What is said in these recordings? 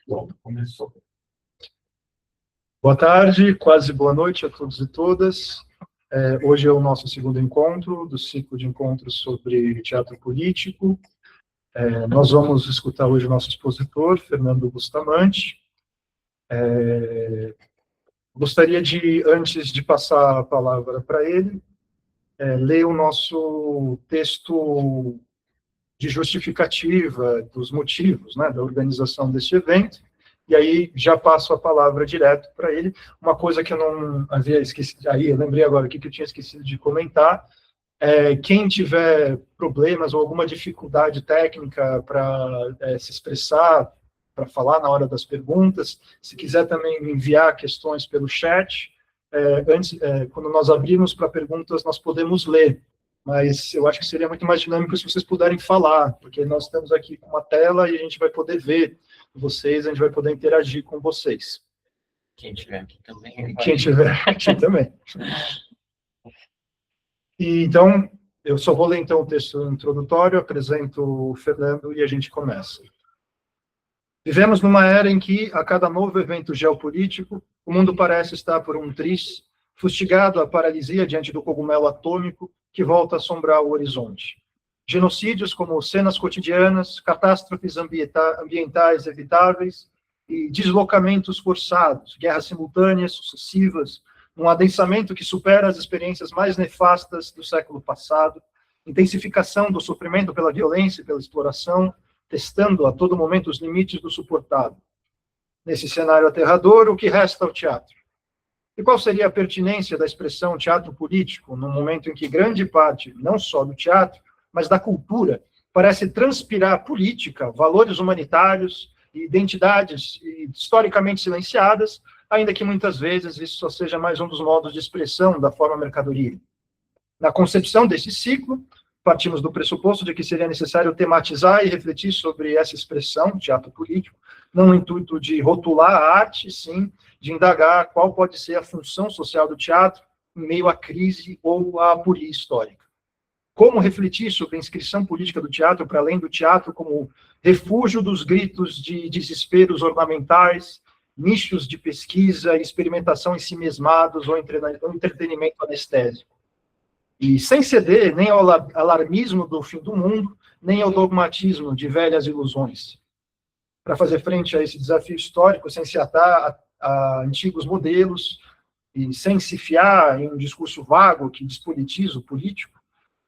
Bom, começou. Boa tarde, quase boa noite a todos e todas. Hoje é o nosso segundo encontro do ciclo de encontros sobre teatro político. Nós vamos escutar hoje o nosso expositor, Fernando Bustamante. Gostaria de, antes de passar a palavra para ele, ler o nosso texto de justificativa dos motivos, né, da organização deste evento, e aí já passo a palavra direto para ele. Uma coisa que eu não havia esquecido, aí eu lembrei agora aqui que eu tinha esquecido de comentar, quem tiver problemas ou alguma dificuldade técnica para se expressar, para falar na hora das perguntas, se quiser também enviar questões pelo chat, quando nós abrirmos para perguntas, nós podemos ler, mas eu acho que seria muito mais dinâmico se vocês puderem falar, porque nós estamos aqui com uma tela e a gente vai poder ver vocês, a gente vai poder interagir com vocês. Quem tiver aqui também. Quem tiver aqui também. E, então, eu só vou ler então o texto introdutório, apresento o Fernando e a gente começa. Vivemos numa era em que, a cada novo evento geopolítico, o mundo parece estar por um triz, fustigado à paralisia diante do cogumelo atômico que volta a assombrar o horizonte. Genocídios como cenas cotidianas, catástrofes ambientais evitáveis e deslocamentos forçados, guerras simultâneas, sucessivas, um adensamento que supera as experiências mais nefastas do século passado, intensificação do sofrimento pela violência e pela exploração, testando a todo momento os limites do suportável. Nesse cenário aterrador, o que resta ao teatro? E qual seria a pertinência da expressão teatro político, num momento em que grande parte, não só do teatro, mas da cultura, parece transpirar política, valores humanitários e identidades historicamente silenciadas, ainda que muitas vezes isso só seja mais um dos modos de expressão da forma mercadoria. Na concepção desse ciclo, partimos do pressuposto de que seria necessário tematizar e refletir sobre essa expressão, teatro político, não no intuito de rotular a arte, sim, de indagar qual pode ser a função social do teatro em meio à crise ou à aporia histórica. Como refletir sobre a inscrição política do teatro para além do teatro como refúgio dos gritos de desesperos ornamentais, nichos de pesquisa e experimentação ensimesmados ou entretenimento anestésico. E sem ceder nem ao alarmismo do fim do mundo, nem ao dogmatismo de velhas ilusões. Para fazer frente a esse desafio histórico, sem se atar a antigos modelos e sem se fiar em um discurso vago que despolitiza o político,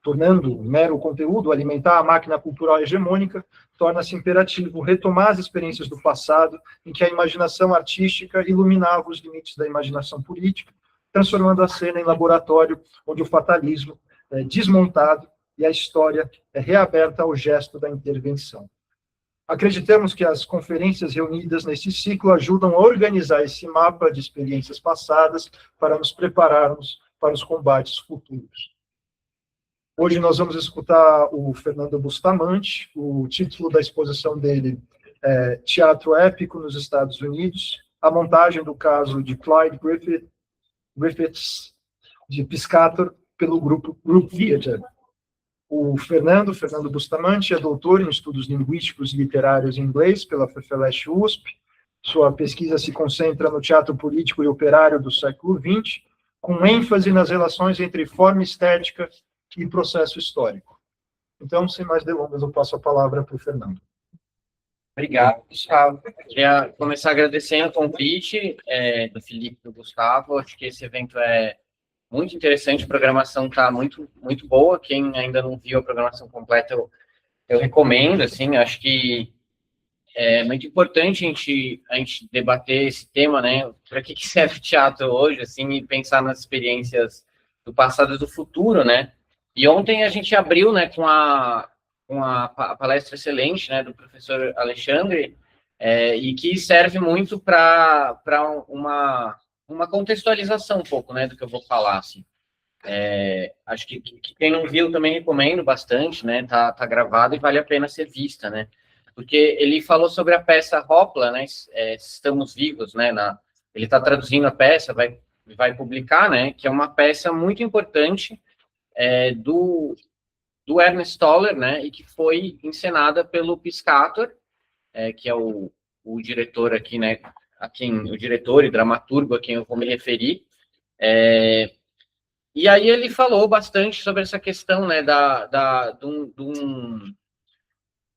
tornando mero conteúdo alimentar a máquina cultural hegemônica, torna-se imperativo retomar as experiências do passado em que a imaginação artística iluminava os limites da imaginação política, transformando a cena em laboratório onde o fatalismo é desmontado e a história é reaberta ao gesto da intervenção. Acreditamos que as conferências reunidas neste ciclo ajudam a organizar esse mapa de experiências passadas para nos prepararmos para os combates futuros. Hoje nós vamos escutar o Fernando Bustamante. O título da exposição dele é Teatro Épico nos Estados Unidos, a montagem do caso de Clyde Griffiths de Piscator pelo grupo Group Theatre. O Fernando Bustamante é doutor em estudos linguísticos e literários em inglês pela FEFELESH USP. Sua pesquisa se concentra no teatro político e operário do século XX, com ênfase nas relações entre forma estética e processo histórico. Então, sem mais delongas, eu passo a palavra para o Fernando. Obrigado, Gustavo. Queria começar agradecendo o convite do Felipe e do Gustavo. Acho que esse evento é muito interessante, a programação está muito, muito boa. Quem ainda não viu a programação completa, eu recomendo, assim, acho que é muito importante a gente debater esse tema, né? Para que serve o teatro hoje, assim, e pensar nas experiências do passado e do futuro, né? E ontem a gente abriu, né, com a palestra excelente, né, do professor Alexandre, e que serve muito para uma contextualização um pouco, né, do que eu vou falar, assim. Acho que quem não viu também recomendo bastante, né, tá gravado e vale a pena ser vista, né, porque ele falou sobre a peça Hopla, né, Estamos Vivos, né, ele está traduzindo a peça, vai publicar, né, que é uma peça muito importante do Ernest Toller, né, e que foi encenada pelo Piscator, que é o o diretor aqui, né, o diretor e dramaturgo a quem eu vou me referir. E aí ele falou bastante sobre essa questão, né,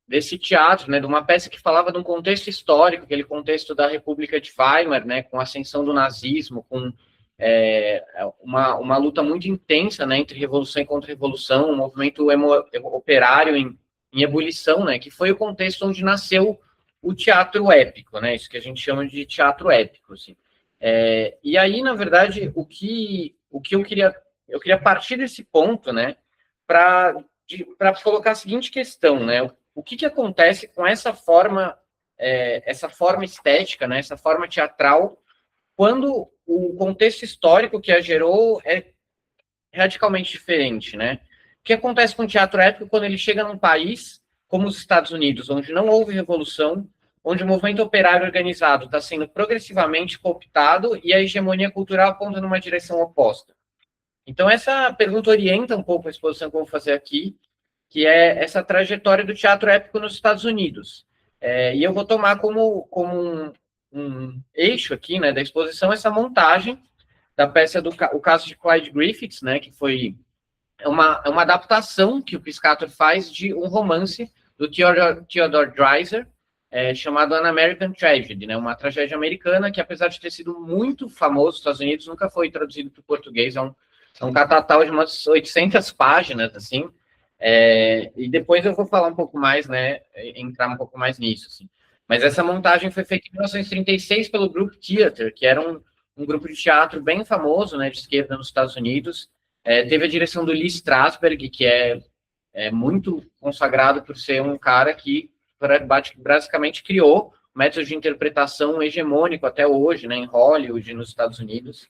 desse teatro, né, de uma peça que falava de um contexto histórico, aquele contexto da República de Weimar, né, com a ascensão do nazismo, com uma luta muito intensa, né, entre revolução e contra-revolução, um movimento operário em ebulição, né, que foi o contexto onde nasceu o teatro épico, né, isso que a gente chama de teatro épico, assim. E aí, na verdade, o que eu queria partir desse ponto, né, para colocar a seguinte questão, né, o que acontece com essa forma estética, né, essa forma teatral, quando o contexto histórico que a gerou é radicalmente diferente, né? O que acontece com o teatro épico quando ele chega num país como os Estados Unidos, onde não houve revolução, onde o movimento operário organizado está sendo progressivamente cooptado e a hegemonia cultural aponta numa direção oposta? Então, essa pergunta orienta um pouco a exposição que eu vou fazer aqui, que é essa trajetória do teatro épico nos Estados Unidos. E eu vou tomar como um eixo aqui, né, da exposição, essa montagem da peça O Caso de Clyde Griffiths, né, que foi uma adaptação que o Piscator faz de um romance do Theodore Dreiser, chamado An American Tragedy, né, uma tragédia americana que, apesar de ter sido muito famoso nos Estados Unidos, nunca foi traduzido para o português. É um catatal de umas 800 páginas, assim, e depois eu vou falar um pouco mais, né, entrar um pouco mais nisso, assim. Mas essa montagem foi feita em 1936 pelo Group Theater, que era um grupo de teatro bem famoso, né, de esquerda nos Estados Unidos. Teve a direção do Lee Strasberg, que é muito consagrado por ser um cara que basicamente criou método de interpretação hegemônico até hoje, né, em Hollywood, nos Estados Unidos,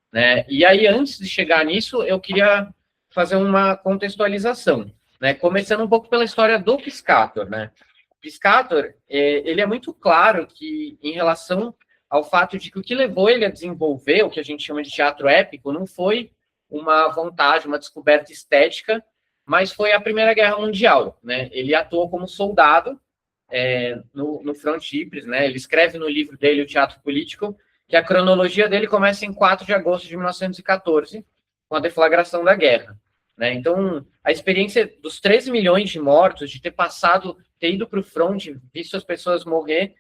né? E aí, antes de chegar nisso, eu queria fazer uma contextualização, né, começando um pouco pela história do Piscator, né? O Piscator, ele é muito claro que, em relação ao fato de que o que levou ele a desenvolver o que a gente chama de teatro épico não foi uma vontade, uma descoberta estética, mas foi a Primeira Guerra Mundial, né? Ele atuou como soldado no Front Ypres, né? Ele escreve no livro dele, O Teatro Político, que a cronologia dele começa em 4 de agosto de 1914, com a deflagração da guerra, né? Então, a experiência dos 13 milhões de mortos, de ter ido para o front, visto as pessoas morrer,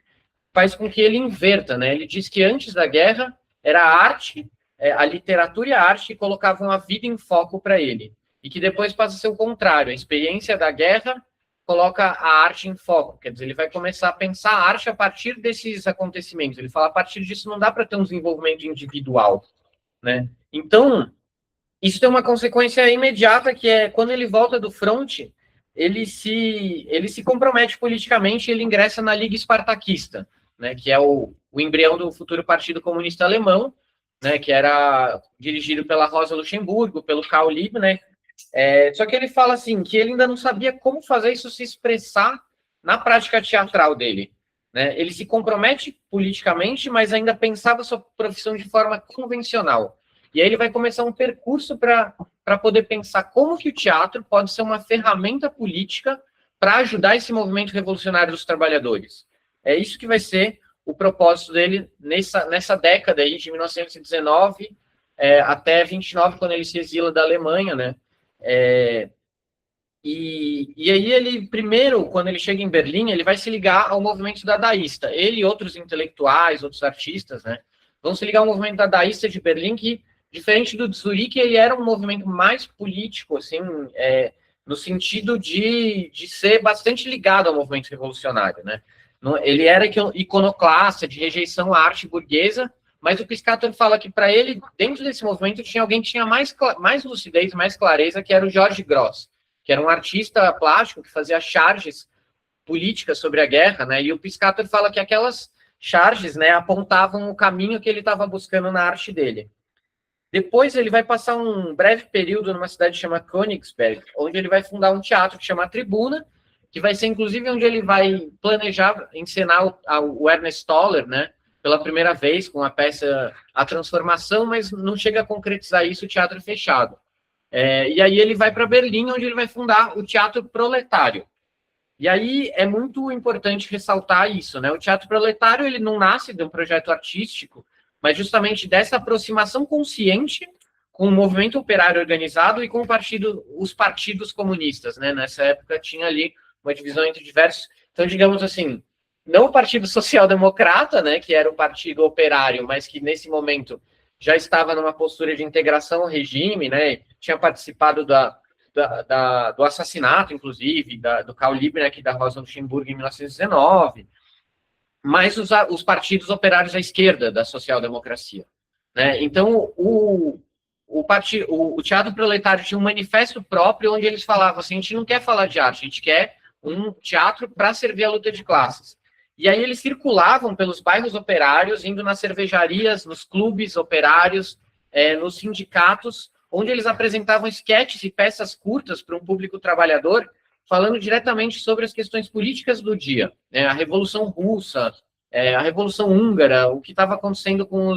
faz com que ele inverta, né? Ele diz que antes da guerra era a arte, a literatura e a arte que colocavam a vida em foco para ele, e que depois passa a ser o contrário. A experiência da guerra coloca a arte em foco, quer dizer, ele vai começar a pensar a arte a partir desses acontecimentos. Ele fala, a partir disso não dá para ter um desenvolvimento individual, né? Então, isso tem uma consequência imediata, que é quando ele volta do front, ele se compromete politicamente e ele ingressa na Liga Espartaquista, né, que é o embrião do futuro Partido Comunista Alemão, né, que era dirigido pela Rosa Luxemburgo, pelo Karl Liebknecht. Só que ele fala assim, que ele ainda não sabia como fazer isso se expressar na prática teatral dele, né? Ele se compromete politicamente, mas ainda pensava sua profissão de forma convencional. E aí ele vai começar um percurso para poder pensar como que o teatro pode ser uma ferramenta política para ajudar esse movimento revolucionário dos trabalhadores. É isso que vai ser o propósito dele nessa década aí, de 1919 até 29, quando ele se exila da Alemanha, né? E aí ele, primeiro, quando ele chega em Berlim, ele vai se ligar ao movimento dadaísta. Ele e outros intelectuais, outros artistas, né, vão se ligar ao movimento dadaísta de Berlim, que, diferente do de Zurique, ele era um movimento mais político, assim, no sentido de ser bastante ligado ao movimento revolucionário, né? Ele era iconoclasta, de rejeição à arte burguesa, mas o Piscator fala que, para ele, dentro desse movimento, tinha alguém que tinha mais lucidez, mais clareza, que era o George Gross, que era um artista plástico que fazia charges políticas sobre a guerra, né? E o Piscator fala que aquelas charges, né, apontavam o caminho que ele estava buscando na arte dele. Depois ele vai passar um breve período numa cidade chamada Königsberg, onde ele vai fundar um teatro que chama A Tribuna, que vai ser, inclusive, onde ele vai planejar encenar o Ernest Toller, né, pela primeira vez, com a peça A Transformação, mas não chega a concretizar isso, o teatro é fechado. E aí ele vai para Berlim, onde ele vai fundar o Teatro Proletário. E aí é muito importante ressaltar isso, né? O teatro proletário, ele não nasce de um projeto artístico, mas justamente dessa aproximação consciente com o movimento operário organizado e com os partidos comunistas, né? Nessa época tinha ali uma divisão entre diversos... Então, digamos assim, não o Partido Social Democrata, né, que era o partido operário, mas que nesse momento já estava numa postura de integração ao regime, né? Tinha participado do assassinato, inclusive, do Karl Liebknecht e da Rosa Luxemburgo em 1919, mas os partidos operários à esquerda da social-democracia. Né? Então, o Teatro Proletário tinha um manifesto próprio onde eles falavam assim, a gente não quer falar de arte, a gente quer um teatro para servir a luta de classes. E aí eles circulavam pelos bairros operários, indo nas cervejarias, nos clubes operários, nos sindicatos, onde eles apresentavam esquetes e peças curtas para um público trabalhador, falando diretamente sobre as questões políticas do dia, né? A Revolução Russa, a Revolução Húngara, o que estava acontecendo com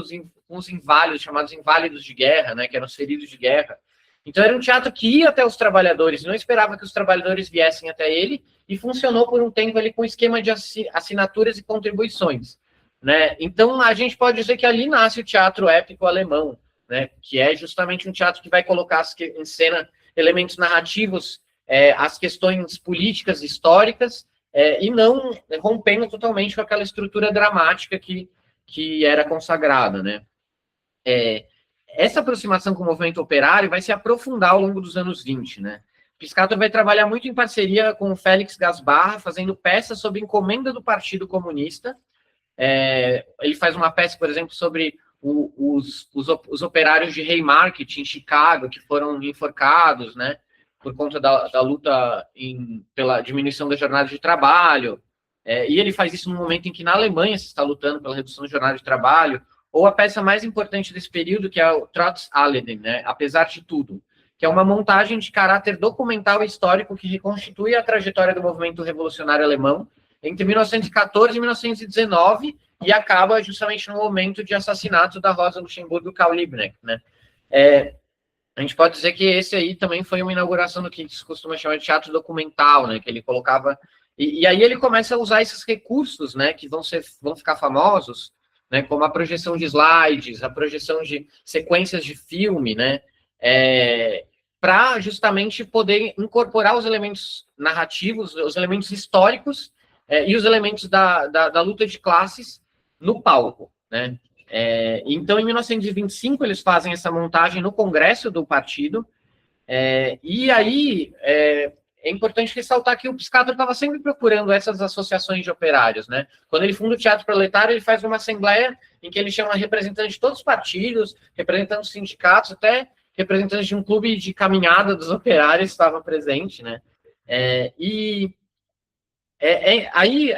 os inválidos, chamados inválidos de guerra, né? Que eram os feridos de guerra. Então, era um teatro que ia até os trabalhadores, não esperava que os trabalhadores viessem até ele, e funcionou por um tempo ali com esquema de assinaturas e contribuições. Né? Então, a gente pode dizer que ali nasce o teatro épico alemão, né? Que é justamente um teatro que vai colocar em cena elementos narrativos, as questões políticas, históricas, e não rompendo totalmente com aquela estrutura dramática que era consagrada. Né? Essa aproximação com o movimento operário vai se aprofundar ao longo dos anos 20, né? Piscator vai trabalhar muito em parceria com o Félix Gasbarra, fazendo peças sob encomenda do Partido Comunista. Ele faz uma peça, por exemplo, sobre os operários de Haymarket, em Chicago, que foram enforcados, né, por conta da luta pela diminuição da jornada de trabalho. E ele faz isso no momento em que na Alemanha se está lutando pela redução da jornada de trabalho. Ou a peça mais importante desse período, que é o Trotz alledem, né, Apesar de Tudo, que é uma montagem de caráter documental e histórico que reconstitui a trajetória do movimento revolucionário alemão entre 1914 e 1919 e acaba justamente no momento de assassinato da Rosa Luxemburgo e Karl Liebknecht. Né? A gente pode dizer que esse aí também foi uma inauguração do que se costuma chamar de teatro documental, né, que ele colocava... E aí ele começa a usar esses recursos, né, que vão ficar famosos, né, como a projeção de slides, a projeção de sequências de filme, né, para justamente poder incorporar os elementos narrativos, os elementos históricos e os elementos da luta de classes no palco. Né. Então, em 1925, eles fazem essa montagem no Congresso do Partido, e aí é importante ressaltar que o Piscator estava sempre procurando essas associações de operários, né? Quando ele funda o Teatro Proletário, ele faz uma assembleia em que ele chama representantes de todos os partidos, representantes dos sindicatos, até representantes de um clube de caminhada dos operários estava presente, né? Aí,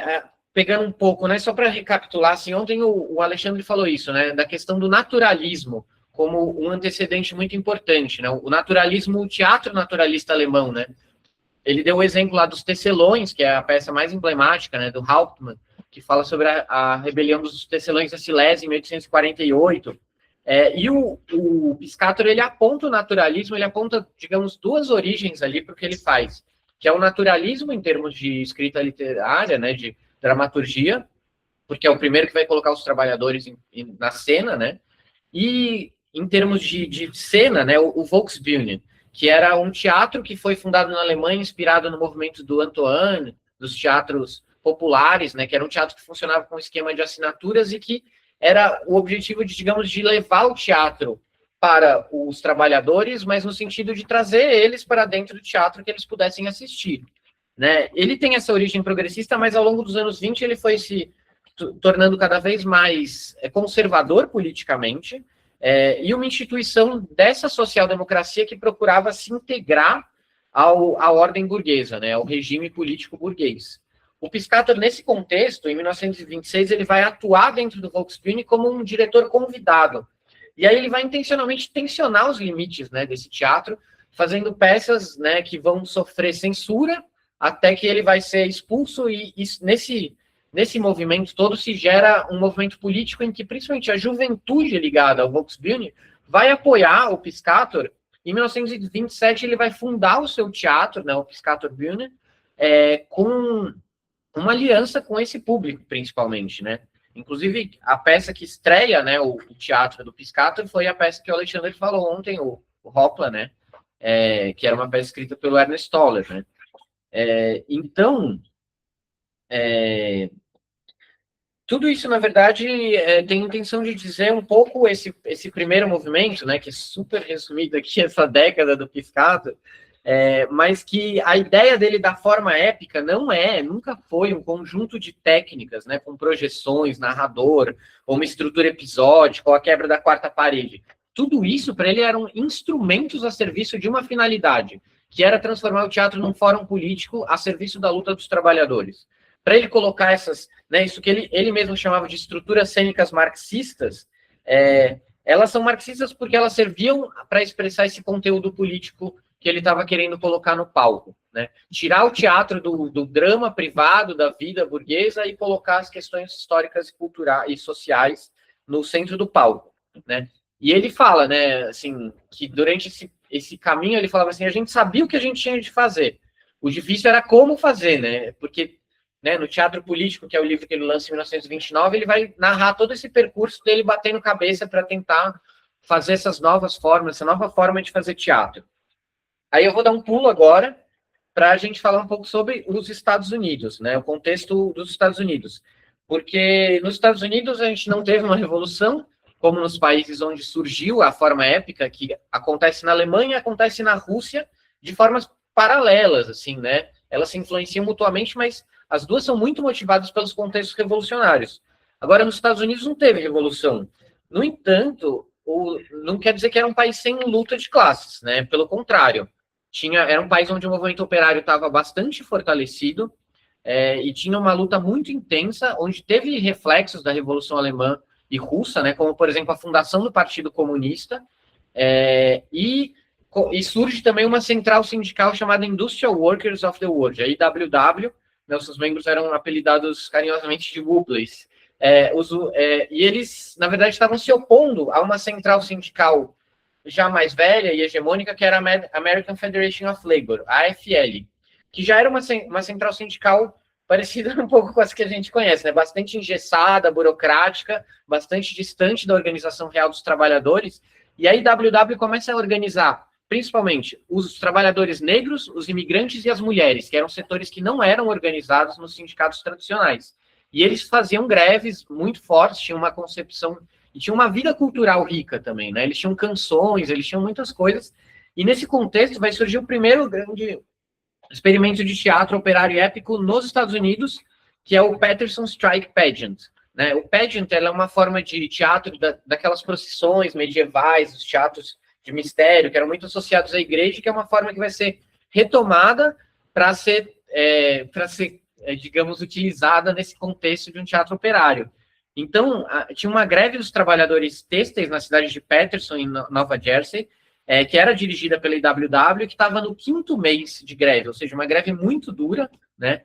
pegando um pouco, né? Só para recapitular, assim, ontem o Alexandre falou isso, né? Da questão do naturalismo como um antecedente muito importante, né? O naturalismo, o teatro naturalista alemão, né? Ele deu o exemplo lá dos Tecelões, que é a peça mais emblemática, né, do Hauptmann, que fala sobre a rebelião dos Tecelões da Silésia em 1848. E o Piscator, ele aponta o naturalismo, ele aponta, digamos, duas origens ali para o que ele faz, que é o naturalismo em termos de escrita literária, né, de dramaturgia, porque é o primeiro que vai colocar os trabalhadores na cena, né, e em termos de cena, né, o Volksbühne, que era um teatro que foi fundado na Alemanha, inspirado no movimento do Antoine, dos teatros populares, né, que era um teatro que funcionava com um esquema de assinaturas e que era o objetivo de, digamos, de levar o teatro para os trabalhadores, mas no sentido de trazer eles para dentro do teatro que eles pudessem assistir. Né? Ele tem essa origem progressista, mas ao longo dos anos 20 ele foi se tornando cada vez mais conservador politicamente, e uma instituição dessa social-democracia que procurava se integrar à ordem burguesa, né, ao regime político burguês. O Piscator, nesse contexto, em 1926, ele vai atuar dentro do Volksbühne como um diretor convidado. E aí ele vai intencionalmente tensionar os limites, né, desse teatro, fazendo peças, né, que vão sofrer censura, até que ele vai ser expulso, e nesse movimento todo se gera um movimento político em que principalmente a juventude ligada ao Volksbühne vai apoiar o Piscator. Em 1927 ele vai fundar o seu teatro, né, o Piscatorbühne, com uma aliança com esse público, principalmente, né? Inclusive, a peça que estreia, né, o teatro do Piscator foi a peça que o Alexandre falou ontem, o Hopla, né? Que era uma peça escrita pelo Ernest Toller, né? Então, tudo isso, na verdade, tem a intenção de dizer um pouco esse primeiro movimento, né, que é super resumido aqui, essa década do Piscator, mas que a ideia dele da forma épica nunca foi um conjunto de técnicas, né, com projeções, narrador, ou uma estrutura episódica, ou a quebra da quarta parede. Tudo isso, para ele, eram instrumentos a serviço de uma finalidade, que era transformar o teatro num fórum político a serviço da luta dos trabalhadores. Para ele colocar essas, né, isso que ele mesmo chamava de estruturas cênicas marxistas, elas são marxistas porque elas serviam para expressar esse conteúdo político que ele estava querendo colocar no palco, né? Tirar o teatro do drama privado, da vida burguesa, e colocar as questões históricas e culturais e sociais no centro do palco, né? E ele fala, né, assim, que durante esse caminho, ele falava assim, a gente sabia o que a gente tinha de fazer. O difícil era como fazer, né? Porque, né, no Teatro Político, que é o livro que ele lança em 1929, ele vai narrar todo esse percurso dele batendo cabeça para tentar fazer essas novas formas, essa nova forma de fazer teatro. Aí eu vou dar um pulo agora para a gente falar um pouco sobre os Estados Unidos, né, o contexto dos Estados Unidos. Porque nos Estados Unidos a gente não teve uma revolução, como nos países onde surgiu a forma épica, que acontece na Alemanha, acontece na Rússia, de formas paralelas, assim, né? Elas se influenciam mutuamente, mas as duas são muito motivadas pelos contextos revolucionários. Agora, nos Estados Unidos não teve revolução. No entanto, não quer dizer que era um país sem luta de classes, né? Pelo contrário, era um país onde o movimento operário estava bastante fortalecido, e tinha uma luta muito intensa, onde teve reflexos da Revolução Alemã e Russa, né? Como, por exemplo, a fundação do Partido Comunista, e surge também uma central sindical chamada Industrial Workers of the World, a IWW, né, os seus membros eram apelidados carinhosamente de Wobblies, e eles, na verdade, estavam se opondo a uma central sindical já mais velha e hegemônica, que era a American Federation of Labor, a AFL, que já era uma central sindical parecida um pouco com as que a gente conhece, né? Bastante engessada, burocrática, bastante distante da organização real dos trabalhadores, e a IWW começa a organizar principalmente os trabalhadores negros, os imigrantes e as mulheres, que eram setores que não eram organizados nos sindicatos tradicionais. E eles faziam greves muito fortes, tinham uma concepção, e tinham uma vida cultural rica também, né? Eles tinham canções, eles tinham muitas coisas, e nesse contexto vai surgir o primeiro grande experimento de teatro operário épico nos Estados Unidos, que é o Patterson Strike Pageant, né? O pageant, ela é uma forma de teatro daquelas procissões medievais, os teatros de mistério, que eram muito associados à igreja, que é uma forma que vai ser retomada para ser, digamos, utilizada nesse contexto de um teatro operário. Então, tinha uma greve dos trabalhadores têxteis na cidade de Paterson, em Nova Jersey, que era dirigida pela IWW, que estava no 5º mês de greve, ou seja, uma greve muito dura, né?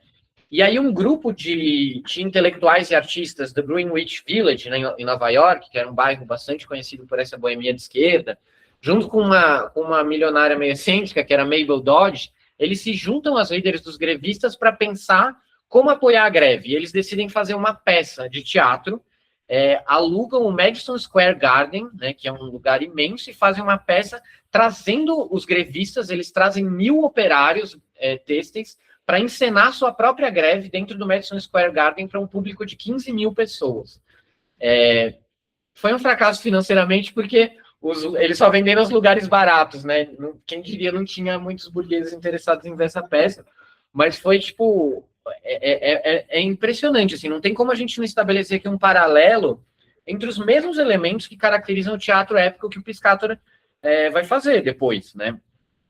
E aí um grupo de intelectuais e artistas do Greenwich Village, né, em Nova York, que era um bairro bastante conhecido por essa boemia de esquerda, junto com uma milionária meio excêntrica, que era Mabel Dodge, eles se juntam às líderes dos grevistas para pensar como apoiar a greve. E eles decidem fazer uma peça de teatro, alugam o Madison Square Garden, né, que é um lugar imenso, e fazem uma peça trazendo os grevistas, eles trazem 1.000 operários têxteis para encenar sua própria greve dentro do Madison Square Garden para um público de 15.000 pessoas. Foi um fracasso financeiramente porque eles só venderam os lugares baratos, né? Quem diria, não tinha muitos burgueses interessados em ver essa peça, mas foi, tipo, impressionante, assim, não tem como a gente não estabelecer aqui um paralelo entre os mesmos elementos que caracterizam o teatro épico que o Piscator vai fazer depois, né?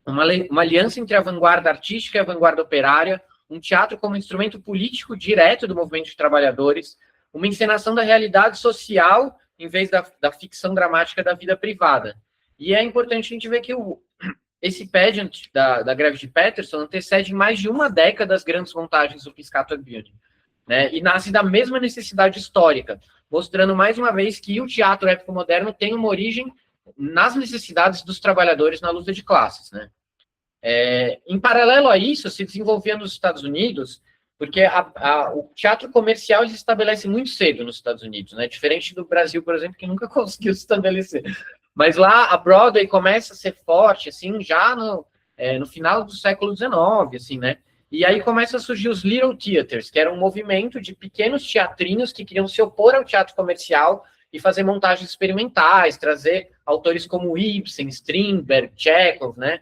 Uma aliança entre a vanguarda artística e a vanguarda operária, um teatro como instrumento político direto do movimento de trabalhadores, uma encenação da realidade social em vez da ficção dramática da vida privada. E é importante a gente ver que esse pageant da greve de Paterson antecede mais de uma década as grandes montagens do Piscator Building, né? E nasce da mesma necessidade histórica, mostrando mais uma vez que o teatro épico moderno tem uma origem nas necessidades dos trabalhadores na luta de classes, né? Em paralelo a isso, se desenvolvia nos Estados Unidos, porque o teatro comercial ele se estabelece muito cedo nos Estados Unidos, né? Diferente do Brasil, por exemplo, que nunca conseguiu se estabelecer. Mas lá a Broadway começa a ser forte, assim, já no final do século XIX, assim, né? E aí começa a surgir os Little Theaters, que era um movimento de pequenos teatrinhos que queriam se opor ao teatro comercial e fazer montagens experimentais, trazer autores como Ibsen, Strindberg, Chekhov, né?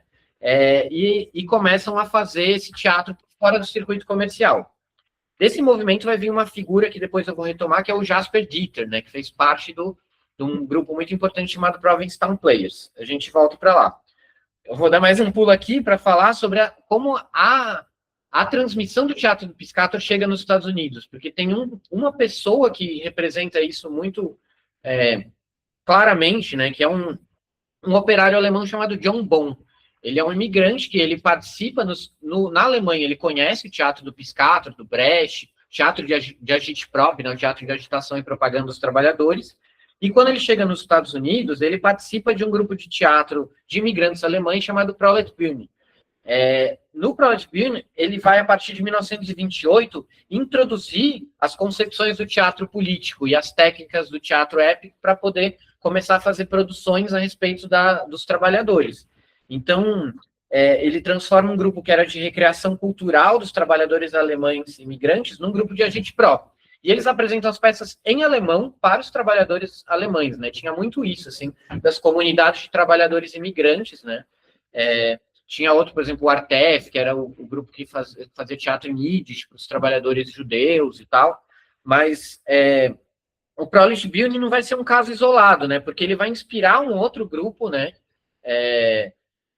E começam a fazer esse teatro fora do circuito comercial. Desse movimento vai vir uma figura que depois eu vou retomar, que é o Jasper Dieter, né, que fez parte de um grupo muito importante chamado Provincetown Players. A gente volta para lá. Eu vou dar mais um pulo aqui para falar sobre como a transmissão do teatro do Piscator chega nos Estados Unidos, porque tem uma pessoa que representa isso muito claramente, né, que é um operário alemão chamado John Bonn. Ele é um imigrante que ele participa na Alemanha, ele conhece o teatro do Piscator, do Brecht, teatro de agite-prop, né, o teatro de agitação e propaganda dos trabalhadores, e quando ele chega nos Estados Unidos, ele participa de um grupo de teatro de imigrantes alemães chamado Proletbühne. No Proletbühne, ele vai, a partir de 1928, introduzir as concepções do teatro político e as técnicas do teatro épico para poder começar a fazer produções a respeito dos trabalhadores. Então, ele transforma um grupo que era de recreação cultural dos trabalhadores alemães imigrantes num grupo de agite próprio. E eles apresentam as peças em alemão para os trabalhadores alemães, né? Tinha muito isso, assim, das comunidades de trabalhadores imigrantes, né? Tinha outro, por exemplo, o Artef, que era o grupo que fazia teatro em Yiddish para os trabalhadores judeus e tal. Mas o Proletbühne não vai ser um caso isolado, né? Porque ele vai inspirar um outro grupo, né?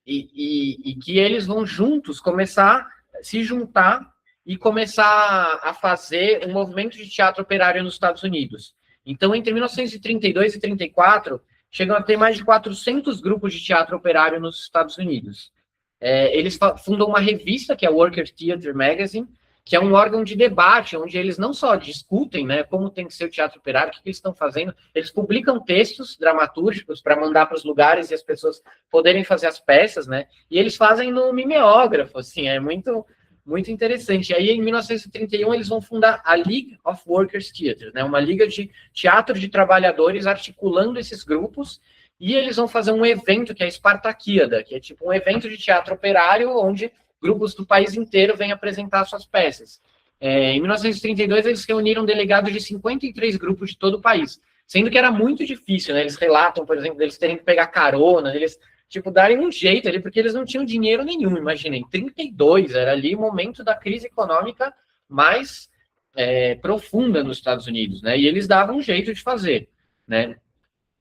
E que eles vão juntos começar a se juntar e começar a fazer um movimento de teatro operário nos Estados Unidos. Então, entre 1932 e 34, chegam a ter mais de 400 grupos de teatro operário nos Estados Unidos. Eles fundam uma revista, que é o Worker Theatre Magazine, que é um órgão de debate, onde eles não só discutem, né, como tem que ser o teatro operário, o que eles estão fazendo, eles publicam textos dramatúrgicos para mandar para os lugares e as pessoas poderem fazer as peças, né, e eles fazem no mimeógrafo, assim, é muito, muito interessante. E aí, em 1931, eles vão fundar a League of Workers Theatre, né, uma liga de teatro de trabalhadores articulando esses grupos, e eles vão fazer um evento que é a Espartaquíada, que é tipo um evento de teatro operário, onde grupos do país inteiro vêm apresentar suas peças. Em 1932, eles reuniram delegados de 53 grupos de todo o país, sendo que era muito difícil, né? Eles relatam, por exemplo, deles terem que pegar carona, eles, tipo, darem um jeito ali, porque eles não tinham dinheiro nenhum, imaginem. 32, era ali o momento da crise econômica mais profunda nos Estados Unidos, né? E eles davam um jeito de fazer, né?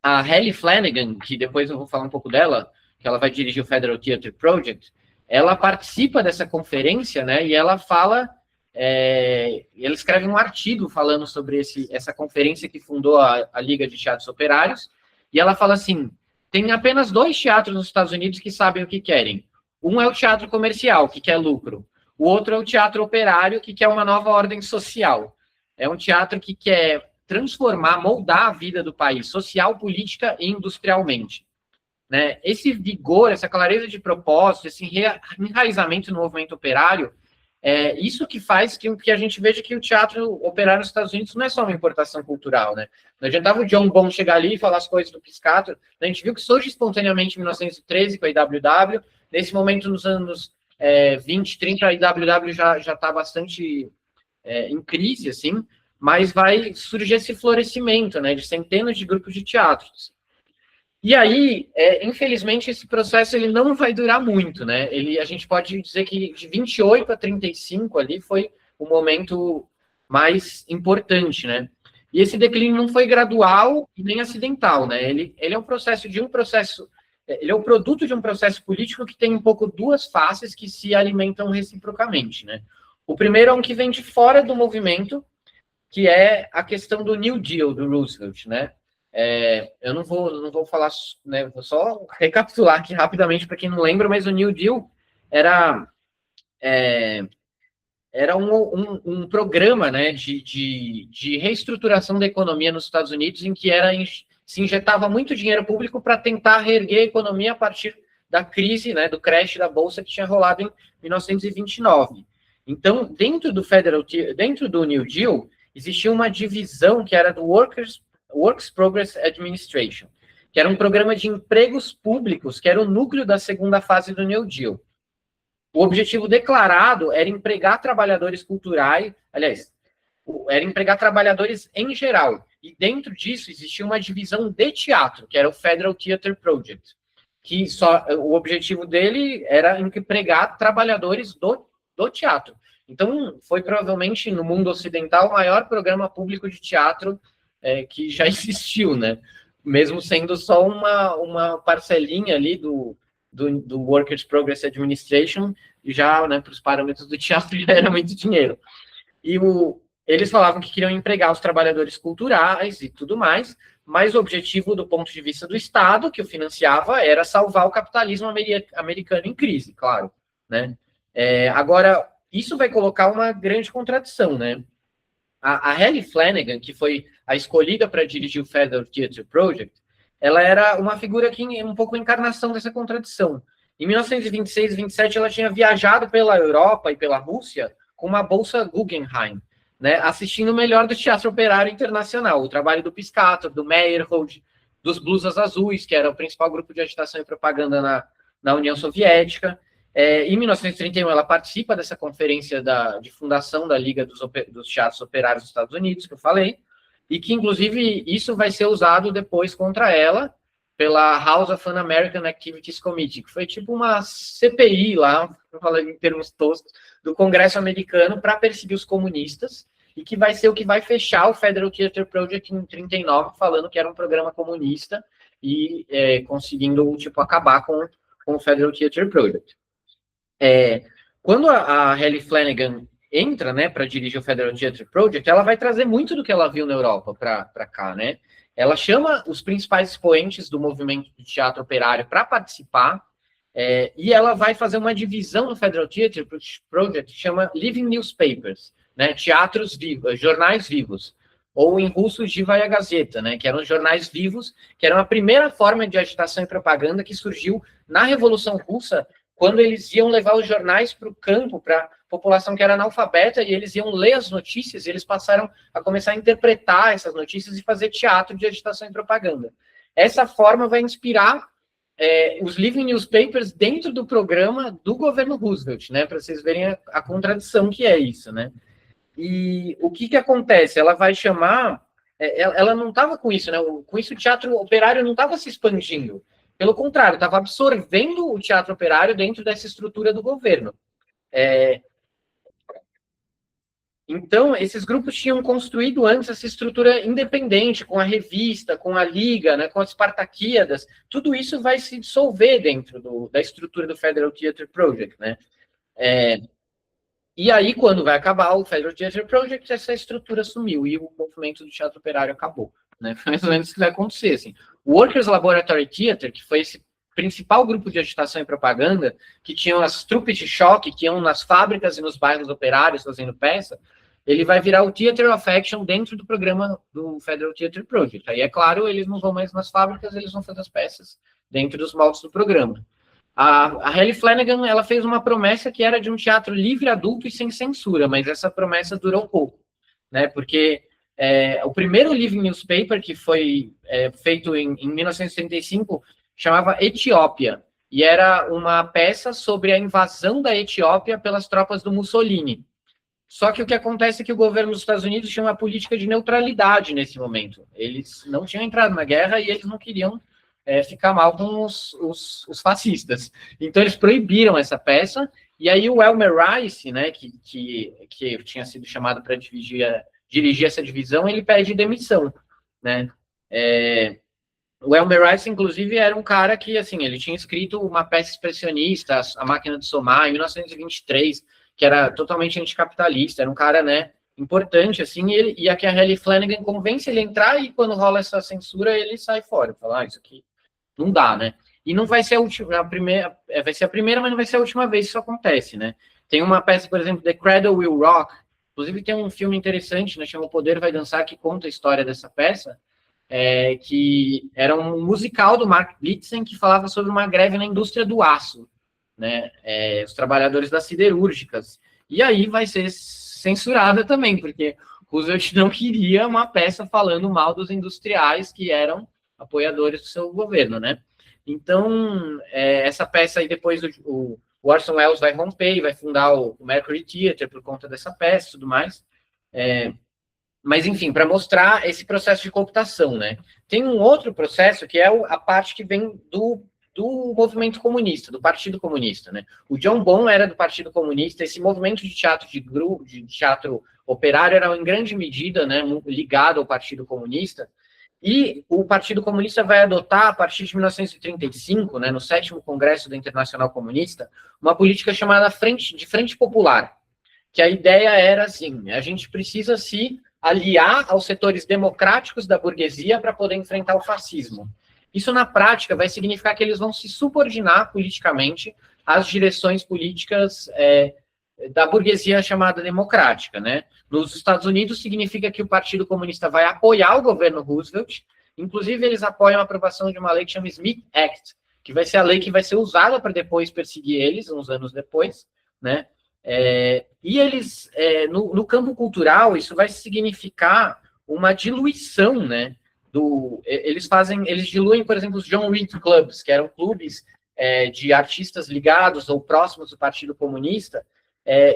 A Hallie Flanagan, que depois eu vou falar um pouco dela, que ela vai dirigir o Federal Theatre Project, ela participa dessa conferência, né, e ela fala, ela escreve um artigo falando sobre essa conferência que fundou a Liga de Teatros Operários, e ela fala assim, tem apenas 2 teatros nos Estados Unidos que sabem o que querem. Um é o teatro comercial, que quer lucro. O outro é o teatro operário, que quer uma nova ordem social. É um teatro que quer transformar, moldar a vida do país, social, política e industrialmente. Né? Esse vigor, essa clareza de propósito, esse enraizamento no movimento operário, isso que faz que a gente veja que o teatro operário nos Estados Unidos não é só uma importação cultural, né? Não adiantava o John Bonn chegar ali e falar as coisas do Piscator, a gente viu que surge espontaneamente em 1913 com a IWW, nesse momento nos anos 20, 30, a IWW já está bastante em crise, assim, mas vai surgir esse florescimento, né, de centenas de grupos de teatros. E aí, infelizmente, esse processo ele não vai durar muito, né? A gente pode dizer que de 28 a 35 ali foi o momento mais importante, né? E esse declínio não foi gradual e nem acidental, né? Ele é um processo ele é o produto de um processo político que tem um pouco 2 faces que se alimentam reciprocamente, né? O primeiro é um que vem de fora do movimento, que é a questão do New Deal do Roosevelt, né? Eu não vou falar, né, vou só recapitular aqui rapidamente para quem não lembra, mas o New Deal era um programa, né, de reestruturação da economia nos Estados Unidos, em que se injetava muito dinheiro público para tentar reerguer a economia a partir da crise, né, do crash da Bolsa que tinha rolado em 1929. Então, dentro do New Deal, existia uma divisão que era do Works Progress Administration, que era um programa de empregos públicos, que era o núcleo da segunda fase do New Deal. O objetivo declarado era empregar trabalhadores culturais, aliás, era empregar trabalhadores em geral. E dentro disso existia uma divisão de teatro, que era o Federal Theatre Project, que o objetivo dele era empregar trabalhadores do teatro. Então, foi provavelmente, no mundo ocidental, o maior programa público de teatro que já existiu, né? Mesmo sendo só uma parcelinha ali do Workers' Progress Administration, já, né, para os parâmetros do teatro, já era muito dinheiro. E eles falavam que queriam empregar os trabalhadores culturais e tudo mais, mas o objetivo, do ponto de vista do Estado, que o financiava, era salvar o capitalismo americano em crise, claro, né? Agora, isso vai colocar uma grande contradição, né? A Hallie Flanagan, que foi a escolhida para dirigir o Federal Theatre Project, ela era uma figura que um pouco a encarnação dessa contradição. Em 1926 e 27, ela tinha viajado pela Europa e pela Rússia com uma bolsa Guggenheim, né, assistindo o melhor do teatro operário internacional, o trabalho do Piscator, do Meyerhold, dos Blusas Azuis, que era o principal grupo de agitação e propaganda na União Soviética. Em 1931, ela participa dessa conferência de fundação da Liga dos Teatros Operários dos Estados Unidos, que eu falei, e que, inclusive, isso vai ser usado depois contra ela pela House of Un-American Activities Committee, que foi tipo uma CPI lá, vou falar em termos toscos, do Congresso americano para perseguir os comunistas, e que vai ser o que vai fechar o Federal Theatre Project em 39, falando que era um programa comunista e conseguindo, tipo, acabar com o Federal Theatre Project. Quando a Hallie Flanagan entra, né, para dirigir o Federal Theatre Project, ela vai trazer muito do que ela viu na Europa para cá, né? Ela chama os principais expoentes do movimento de teatro operário para participar, e ela vai fazer uma divisão no Federal Theatre Project que chama Living Newspapers, né, teatros vivos, jornais vivos, ou em russo Живая Gazeta, né, que eram jornais vivos, que eram a primeira forma de agitação e propaganda que surgiu na Revolução Russa, quando eles iam levar os jornais para o campo, para a população que era analfabeta, e eles iam ler as notícias, e eles passaram a começar a interpretar essas notícias e fazer teatro de agitação e propaganda. Essa forma vai inspirar os Living Newspapers dentro do programa do governo Roosevelt, né, para vocês verem a contradição que é isso, né? E o que acontece? Ela vai chamar... ela não estava com isso, né? Com isso o teatro operário não estava se expandindo. Pelo contrário, estava absorvendo o teatro operário dentro dessa estrutura do governo. Então, esses grupos tinham construído antes essa estrutura independente, com a revista, com a liga, né, com as Espartaquíadas. Tudo isso vai se dissolver dentro da estrutura do Federal Theatre Project, né? E aí, quando vai acabar o Federal Theatre Project, essa estrutura sumiu e o movimento do teatro operário acabou, né? Foi mais ou menos isso que vai acontecer, assim. O Workers' Laboratory Theatre, que foi esse principal grupo de agitação e propaganda, que tinham as trupes de choque, que iam nas fábricas e nos bairros operários fazendo peça, ele vai virar o Theatre of Action dentro do programa do Federal Theatre Project. Aí, é claro, eles não vão mais nas fábricas, eles vão fazer as peças dentro dos moldes do programa. A Hallie Flanagan, ela fez uma promessa que era de um teatro livre, adulto e sem censura, mas essa promessa durou pouco, né? Porque o primeiro Living Newspaper, que foi feito em 1935, chamava Etiópia, e era uma peça sobre a invasão da Etiópia pelas tropas do Mussolini. Só que o que acontece é que o governo dos Estados Unidos tinha uma política de neutralidade nesse momento. Eles não tinham entrado na guerra e eles não queriam ficar mal com os fascistas. Então, eles proibiram essa peça, e aí o Elmer Rice, né, que tinha sido chamado para dirigir essa divisão, ele pede demissão, né? O Elmer Rice, inclusive, era um cara que, assim, ele tinha escrito uma peça expressionista, A Máquina de Somar, em 1923, que era totalmente anticapitalista, era um cara, né, importante, assim, e aqui a Hallie Flanagan convence ele a entrar, e quando rola essa censura, ele sai fora, fala, isso aqui não dá, né? E não vai ser a primeira, vai ser a primeira, mas não vai ser a última vez que isso acontece, né? Tem uma peça, por exemplo, The Cradle Will Rock, inclusive tem um filme interessante, né, chama O Poder Vai Dançar, que conta a história dessa peça, que era um musical do Mark Blitzen que falava sobre uma greve na indústria do aço, né? Os trabalhadores das siderúrgicas. E aí vai ser censurada também, porque Roosevelt não queria uma peça falando mal dos industriais que eram apoiadores do seu governo, né? Então, essa peça aí depois o Orson Welles vai romper e vai fundar o Mercury Theatre por conta dessa peça e tudo mais. Mas, enfim, para mostrar esse processo de cooptação, né? Tem um outro processo que é a parte que vem do movimento comunista, do Partido Comunista, né? O John Bonn era do Partido Comunista, esse movimento de teatro de grupo, de teatro operário era em grande medida, né, ligado ao Partido Comunista, e o Partido Comunista vai adotar, a partir de 1935, né, no 7º Congresso da Internacional Comunista, uma política chamada Frente Popular, que a ideia era assim, a gente precisa se aliar aos setores democráticos da burguesia para poder enfrentar o fascismo. Isso, na prática, vai significar que eles vão se subordinar politicamente às direções políticas da burguesia chamada democrática, né? Nos Estados Unidos, significa que o Partido Comunista vai apoiar o governo Roosevelt, inclusive eles apoiam a aprovação de uma lei que chama Smith Act, que vai ser a lei que vai ser usada para depois perseguir eles, uns anos depois, né? E eles, no campo cultural, isso vai significar uma diluição, né? Eles diluem, por exemplo, os John Reed Clubs, que eram clubes de artistas ligados ou próximos do Partido Comunista,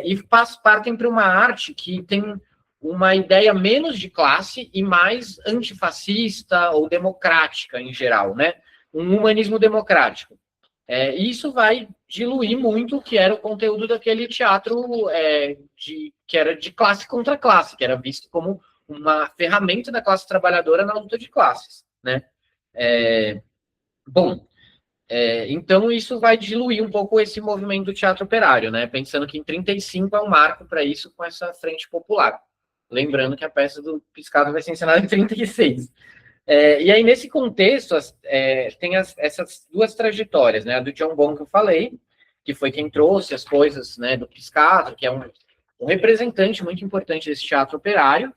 e partem para uma arte que tem uma ideia menos de classe e mais antifascista ou democrática em geral, né? Um humanismo democrático. E isso vai diluir muito o que era o conteúdo daquele teatro que era de classe contra classe, que era visto como uma ferramenta da classe trabalhadora na luta de classes, né? Então isso vai diluir um pouco esse movimento do teatro operário, né? Pensando que em 35 é um marco para isso com essa frente popular. Lembrando que a peça do Piscato vai ser encenada em 36. E aí, nesse contexto, tem essas duas trajetórias, né? A do John Bonn, que eu falei, que foi quem trouxe as coisas, né, do Piscato, que é um representante muito importante desse teatro operário,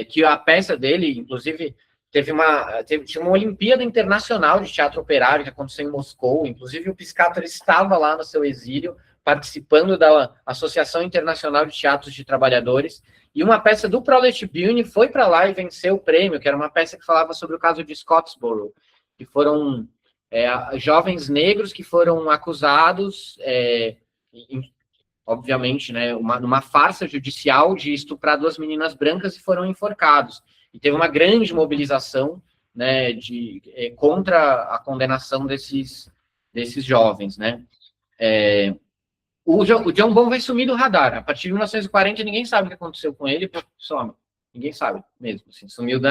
que a peça dele, inclusive, tinha uma Olimpíada Internacional de Teatro Operário que aconteceu em Moscou, inclusive o Piscato estava lá no seu exílio, participando da Associação Internacional de Teatros de Trabalhadores, e uma peça do Prolet Bune foi para lá e venceu o prêmio, que era uma peça que falava sobre o caso de Scottsboro, que foram jovens negros que foram acusados, obviamente, né, numa farsa judicial de estuprar 2 meninas brancas e foram enforcados. E teve uma grande mobilização, né, contra a condenação desses jovens, né. O John Bonn vai sumir do radar. A partir de 1940, ninguém sabe o que aconteceu com ele, some. Ninguém sabe mesmo. Assim, sumiu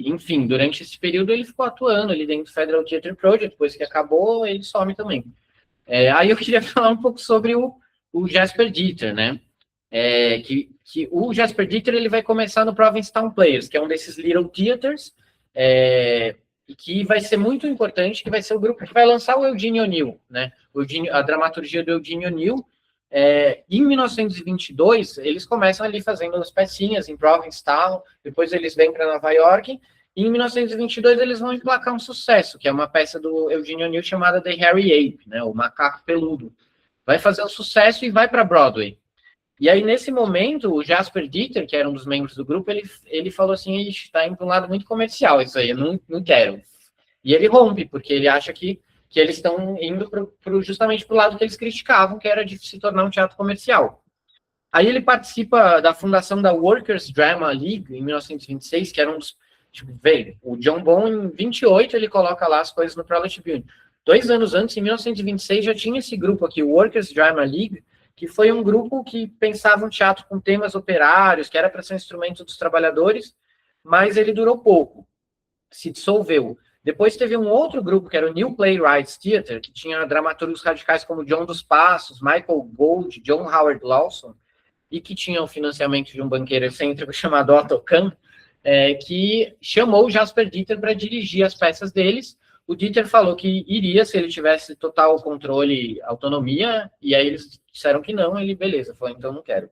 enfim, durante esse período ele ficou atuando ali dentro do Federal Theatre Project, depois que acabou, ele some também. Aí eu queria falar um pouco sobre o Jasper Dieter, né? Que o Jasper Dieter ele vai começar no Provincetown Players, que é um desses Little Theaters, e que vai ser muito importante, que vai ser o grupo que vai lançar o Eugene O'Neill, né? A dramaturgia do Eugene O'Neill. Em 1922, eles começam ali fazendo as pecinhas em Provincetown, depois eles vêm para Nova York, e em 1922 eles vão emplacar um sucesso, que é uma peça do Eugene O'Neill chamada The Hairy Ape, né? O Macaco Peludo. Vai fazer um sucesso e vai para Broadway. E aí, nesse momento, o Jasper Dieter, que era um dos membros do grupo, ele falou assim, está indo para um lado muito comercial isso aí, eu não quero. E ele rompe, porque ele acha que eles estão indo justamente para o lado que eles criticavam, que era de se tornar um teatro comercial. Aí ele participa da fundação da Workers' Drama League, em 1926, que era um dos... o John Bonn, em 28, ele coloca lá as coisas no Prolet Bune. 2 anos antes, em 1926, já tinha esse grupo aqui, o Workers' Drama League, que foi um grupo que pensava um teatro com temas operários, que era para ser um instrumento dos trabalhadores, mas ele durou pouco, se dissolveu. Depois teve um outro grupo, que era o New Playwrights Theatre, que tinha dramaturgos radicais como John dos Passos, Michael Gold, John Howard Lawson, e que tinha o financiamento de um banqueiro excêntrico chamado Otto Kahn, que chamou o Jasper Dieter para dirigir as peças deles. O Dieter falou que iria se ele tivesse total controle, autonomia, e aí eles disseram que não, ele, beleza, falou, então não quero.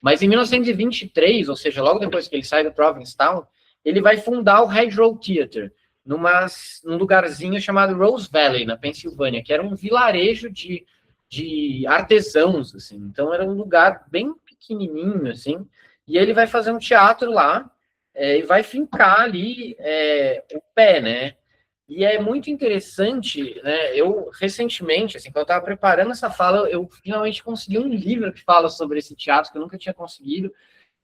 Mas em 1923, ou seja, logo depois que ele sai do Provincetown, ele vai fundar o Hedgerow Theatre, num lugarzinho chamado Rose Valley, na Pensilvânia, que era um vilarejo de artesãos, assim. Então, era um lugar bem pequenininho, assim, e ele vai fazer um teatro lá, e vai fincar ali o pé, né? E é muito interessante, né? Eu, recentemente, assim, quando eu estava preparando essa fala, eu finalmente consegui um livro que fala sobre esse teatro, que eu nunca tinha conseguido,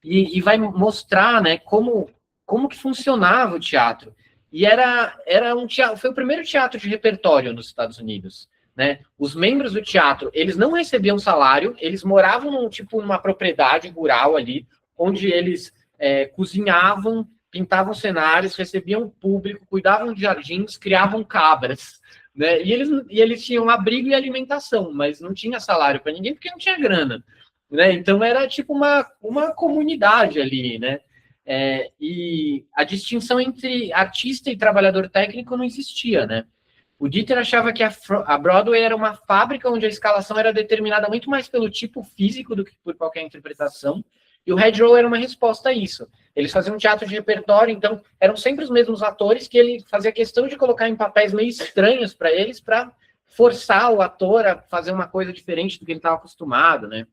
e vai mostrar, né, como que funcionava o teatro. E era um teatro, foi o primeiro teatro de repertório nos Estados Unidos, né? Os membros do teatro, eles não recebiam salário, eles moravam numa propriedade rural ali, onde eles cozinhavam, pintavam cenários, recebiam público, cuidavam de jardins, criavam cabras, né? E eles tinham abrigo e alimentação, mas não tinha salário para ninguém porque não tinha grana, né? Então era tipo uma comunidade ali, né? E a distinção entre artista e trabalhador técnico não existia, né? O Dieter achava que a Broadway era uma fábrica onde a escalação era determinada muito mais pelo tipo físico do que por qualquer interpretação, e o Hedgerow era uma resposta a isso. Eles faziam um teatro de repertório, então eram sempre os mesmos atores que ele fazia questão de colocar em papéis meio estranhos para eles, para forçar o ator a fazer uma coisa diferente do que ele estava acostumado, né?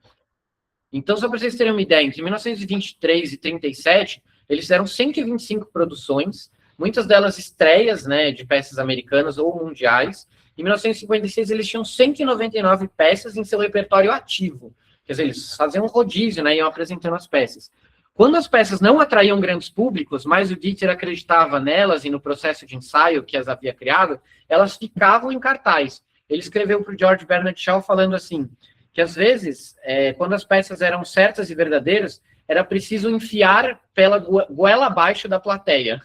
Então, só para vocês terem uma ideia, entre 1923 e 37, eles fizeram 125 produções, muitas delas estreias, né, de peças americanas ou mundiais. Em 1956, eles tinham 199 peças em seu repertório ativo. Quer dizer, eles faziam um rodízio, né, iam apresentando as peças. Quando as peças não atraíam grandes públicos, mas o Dieter acreditava nelas e no processo de ensaio que as havia criado, elas ficavam em cartaz. Ele escreveu para o George Bernard Shaw falando assim, que às vezes, quando as peças eram certas e verdadeiras, era preciso enfiar pela goela abaixo da plateia.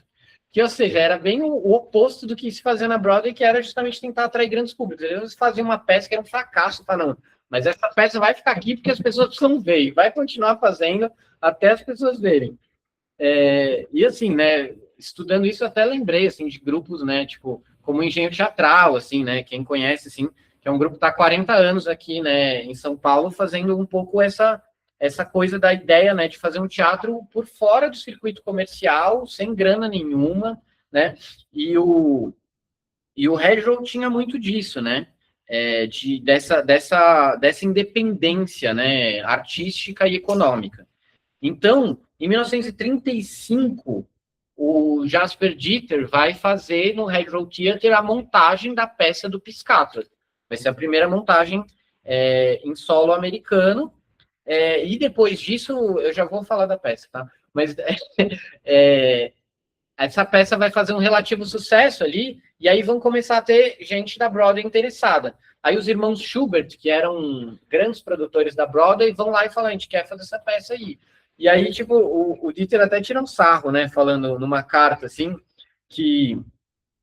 Que, ou seja, era bem o oposto do que se fazia na Broadway, que era justamente tentar atrair grandes públicos. Eles faziam uma peça que era um fracasso, não. Mas essa peça vai ficar aqui porque as pessoas precisam ver, e vai continuar fazendo até as pessoas verem. E assim, né, estudando isso, eu até lembrei, assim, de grupos, né, tipo, como o Engenho Teatral, assim, né, quem conhece, assim, que é um grupo que está há 40 anos aqui, né, em São Paulo, fazendo um pouco essa coisa da ideia, né, de fazer um teatro por fora do circuito comercial, sem grana nenhuma, né, e o Hedgerow tinha muito disso, né, dessa independência, né, artística e econômica. Então, em 1935, o Jasper Dieter vai fazer no Hedgerow Theatre a montagem da peça do Piscator. Vai ser a primeira montagem em solo americano. E depois disso, eu já vou falar da peça, tá? Mas essa peça vai fazer um relativo sucesso ali, e aí vão começar a ter gente da Broadway interessada. Aí os irmãos Schubert, que eram grandes produtores da Broadway, vão lá e falam, a gente quer fazer essa peça aí. E aí, tipo, o Dieter até tira um sarro, né, falando numa carta, assim, que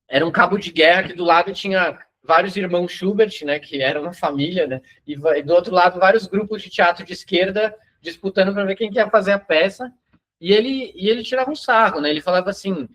era um cabo de guerra, que do lado tinha vários irmãos Schubert, né, que eram uma família, né, e do outro lado vários grupos de teatro de esquerda disputando para ver quem que ia fazer a peça, e ele tirava um sarro, né, ele falava assim,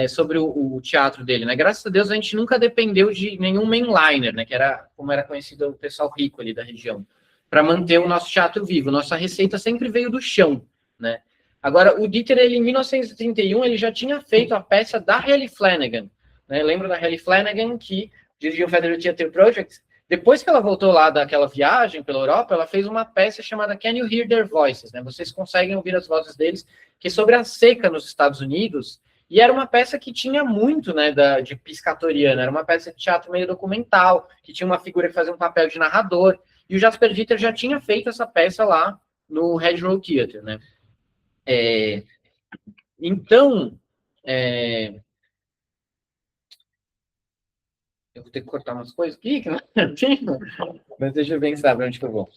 sobre o teatro dele, né, graças a Deus a gente nunca dependeu de nenhum mainliner, né, que era como era conhecido o pessoal rico ali da região, para manter o nosso teatro vivo, nossa receita sempre veio do chão, né. Agora, o Dieter, ele, em 1931, ele já tinha feito a peça da Hallie Flanagan, né, lembra da Hallie Flanagan, que dirigiu o Federal Theatre Project? Depois que ela voltou lá daquela viagem pela Europa, ela fez uma peça chamada Can You Hear Their Voices? Né? Vocês conseguem ouvir as vozes deles, que é sobre a seca nos Estados Unidos, e era uma peça que tinha muito, né, de piscatoriana, era uma peça de teatro meio documental, que tinha uma figura que fazia um papel de narrador, e o Jasper Dieter já tinha feito essa peça lá no Hedgerow Theatre, né? Então, eu vou ter que cortar umas coisas aqui, que não é tempo, mas deixa eu pensar para onde que eu vou.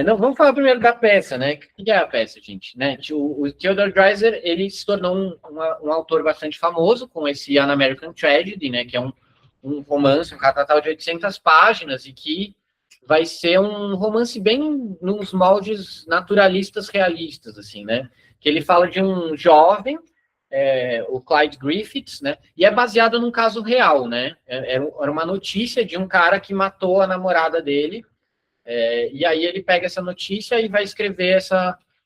Não, vamos falar primeiro da peça, né? O que é a peça, gente? Né? O Theodore Dreiser, ele se tornou um autor bastante famoso com esse An American Tragedy, né? Que é um romance, um catatal de 800 páginas e que vai ser um romance bem nos moldes naturalistas realistas, assim, né? Que ele fala de um jovem, o Clyde Griffiths, né? E é baseado num caso real, né? Era uma notícia de um cara que matou a namorada dele, e aí ele pega essa notícia e vai escrever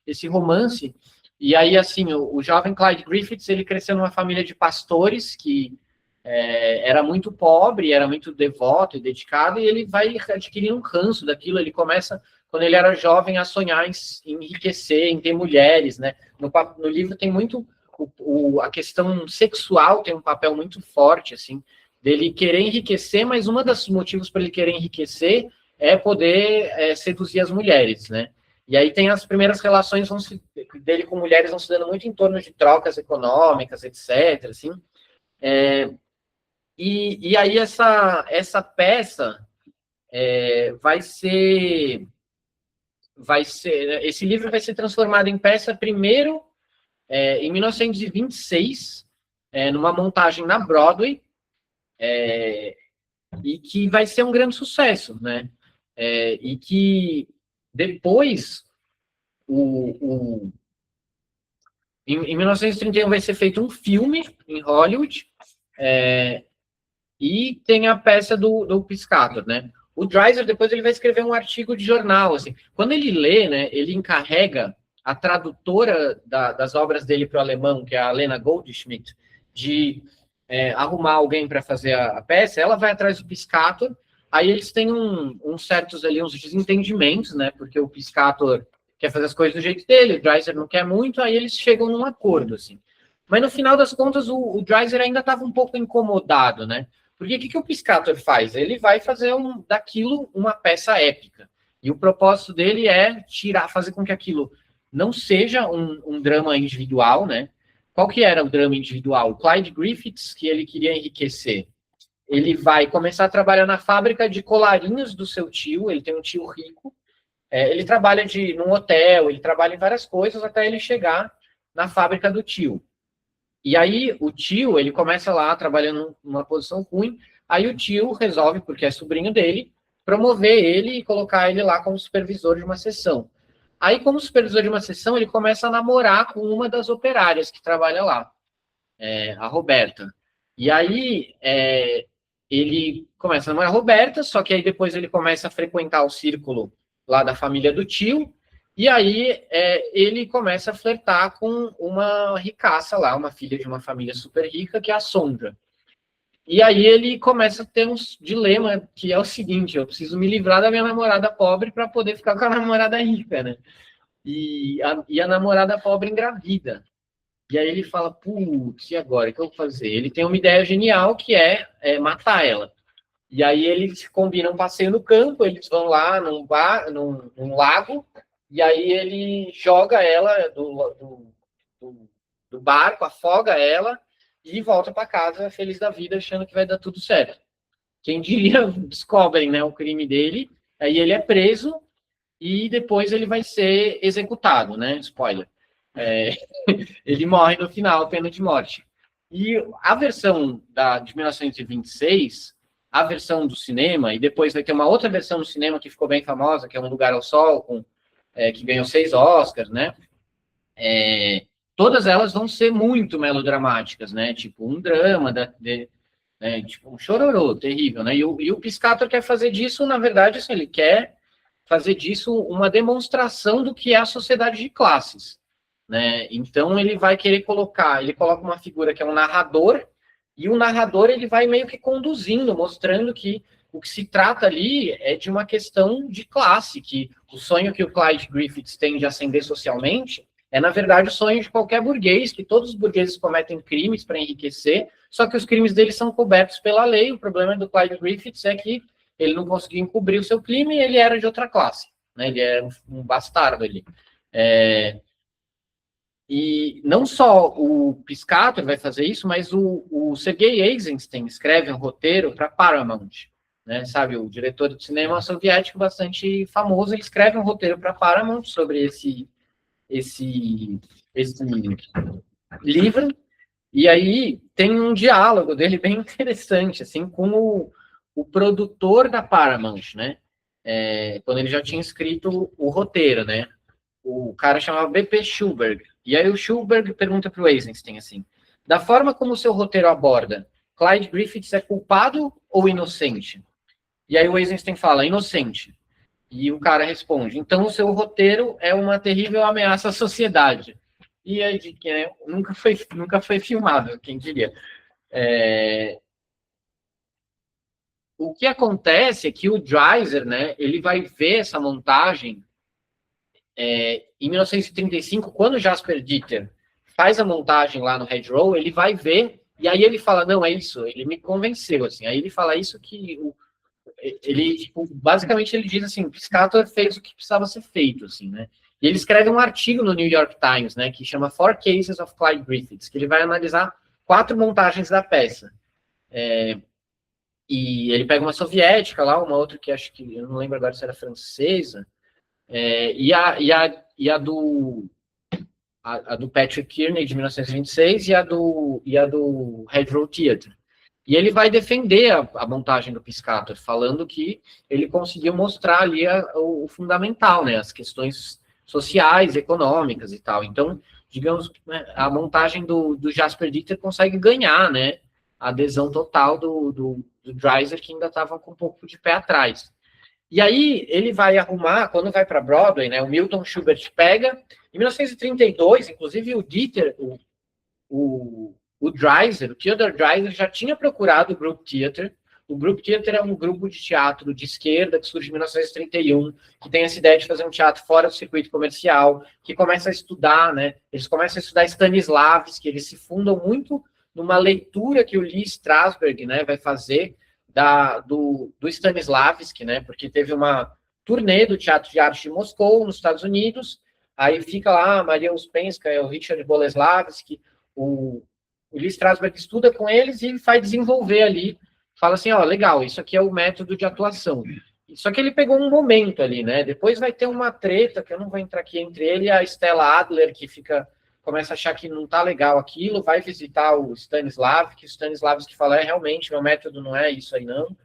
esse romance, E aí, assim, o jovem Clyde Griffiths, ele cresceu numa família de pastores que era muito pobre, era muito devoto e dedicado, e ele vai adquirindo um ranço daquilo. Ele começa, quando ele era jovem, a sonhar em enriquecer, em ter mulheres, né? No livro tem muito a questão sexual tem um papel muito forte, assim, dele querer enriquecer, mas um dos motivos para ele querer enriquecer é poder seduzir as mulheres, né? E aí tem as primeiras relações dele com mulheres vão se dando muito em torno de trocas econômicas, etc. Assim. E aí essa peça esse livro vai ser transformado em peça primeiro em 1926, numa montagem na Broadway, e que vai ser um grande sucesso, né? E que depois, em 1931 vai ser feito um filme em Hollywood, e tem a peça do Piscator, né? O Dreiser, depois, ele vai escrever um artigo de jornal, assim. Quando ele lê, né, ele encarrega a tradutora das obras dele para o alemão, que é a Lena Goldschmidt, de arrumar alguém para fazer a peça. Ela vai atrás do Piscator, aí eles têm uns certos ali, uns desentendimentos, né, porque o Piscator quer fazer as coisas do jeito dele, o Dreiser não quer muito, aí eles chegam num acordo, assim. Mas, no final das contas, o Dreiser ainda estava um pougo incomodado, né? Porque o que o Piscator faz? Ele vai fazer daquilo uma peça épica. E o propósito dele é fazer com que aquilo não seja um drama individual, né? Qual que era o drama individual? O Clyde Griffiths, que ele queria enriquecer. Ele vai começar a trabalhar na fábrica de colarinhos do seu tio, ele tem um tio rico, ele trabalha num hotel, ele trabalha em várias coisas até ele chegar na fábrica do tio. E aí o tio, ele começa lá trabalhando numa posição ruim, aí o tio resolve, porque é sobrinho dele, promover ele e colocar ele lá como supervisor de uma seção. Aí, como supervisor de uma seção, ele começa a namorar com uma das operárias que trabalha lá, a Roberta. E aí ele começa a namorar a Roberta, só que aí depois ele começa a frequentar o círculo lá da família do tio, e aí ele começa a flertar com uma ricaça lá, uma filha de uma família super rica, que é a Sondra. E aí ele começa a ter um dilema, que é o seguinte: eu preciso me livrar da minha namorada pobre para poder ficar com a namorada rica, né? E a namorada pobre engravida. E aí ele fala, putz, e agora? O que eu vou fazer? Ele tem uma ideia genial, que é matar ela. E aí eles combinam um passeio no campo, eles vão lá num lago, e aí ele joga ela do barco, afoga ela e volta para casa feliz da vida, achando que vai dar tudo certo. Quem diria, descobrem, né, o crime dele, aí ele é preso e depois ele vai ser executado, né? Spoiler. Ele morre no final, pena de morte. E a versão de 1926, a versão do cinema, e depois vai ter uma outra versão do cinema que ficou bem famosa, que é Um Lugar ao Sol, que ganhou 6 Oscars, né? Todas elas vão ser muito melodramáticas, né? Tipo um drama, tipo um chororô terrível, né? E o Piscator quer fazer disso, na verdade, assim, ele quer fazer disso uma demonstração do que é a sociedade de classes, né? Então ele vai querer ele coloca uma figura que é um narrador, e o narrador ele vai meio que conduzindo, mostrando que o que se trata ali é de uma questão de classe, que o sonho que o Clyde Griffiths tem de ascender socialmente na verdade, o sonho de qualquer burguês, que todos os burgueses cometem crimes para enriquecer, só que os crimes deles são cobertos pela lei. O problema do Clyde Griffiths é que ele não conseguia encobrir o seu crime e ele era de outra classe, né? Ele era um bastardo ali. E não só o Piscator vai fazer isso, mas o Sergei Eisenstein escreve um roteiro para Paramount, né? Sabe, o diretor de cinema soviético bastante famoso, ele escreve um roteiro para Paramount sobre esse livro, e aí tem um diálogo dele bem interessante, assim, com o produtor da Paramount, né? Quando ele já tinha escrito o roteiro, né? O cara chamava B.P. Schulberg. E aí o Schulberg pergunta para o Eisenstein, assim, da forma como o seu roteiro aborda, Clyde Griffiths é culpado ou inocente? E aí o Eisenstein fala, inocente. E o cara responde, então o seu roteiro é uma terrível ameaça à sociedade. fotografia de que, né, nunca foi filmado, quem diria. O que acontece é que o Dreiser, né, ele vai ver essa montagem em 1935, quando o Jasper Dieter faz a montagem lá no Red Row, ele vai ver, e aí ele fala, não, é isso, ele me convenceu, assim, aí ele fala isso que ele, tipo, basicamente ele diz assim, Piscator fez o que precisava ser feito, assim, né, e ele escreve um artigo no New York Times, né, que chama Four Cases of Clyde Griffiths, que ele vai analisar 4 montagens da peça, e ele pega uma soviética lá, uma outra que acho que, eu não lembro agora se era francesa, e a do Patrick Kearney, de 1926, e a do Red Row Theatre. E ele vai defender a montagem do Piscator, falando que ele conseguiu mostrar ali o fundamental, né, as questões sociais, econômicas e tal. Então, digamos, né, a montagem do Jasper Dieter consegue ganhar, né, a adesão total do Dreiser, que ainda estava com um pouco de pé atrás. E aí ele vai arrumar, quando vai para Broadway, né, o Milton Schubert pega, em 1932, inclusive o Dieter, o Dreiser, o Theodor Dreiser já tinha procurado o Group Theater. O Group Theater é um grupo de teatro de esquerda que surge em 1931, que tem essa ideia de fazer um teatro fora do circuito comercial, que começa a estudar, né, eles começam a estudar Stanislavski, eles se fundam muito numa leitura que o Lee Strasberg, né, vai fazer do Stanislavski, né, porque teve uma turnê do Teatro de Arte de Moscou, nos Estados Unidos, aí fica lá a Maria Uspenska, o Richard Boleslavski, o Lee Strasberg estuda com eles e vai desenvolver ali, fala assim, ó, legal, isso aqui é o método de atuação. Só que ele pegou um momento ali, né, depois vai ter uma treta, que eu não vou entrar aqui, entre ele e a Stella Adler, que começa a achar que não tá legal aquilo, vai visitar o Stanislavski fala, realmente, meu método não é isso aí, não.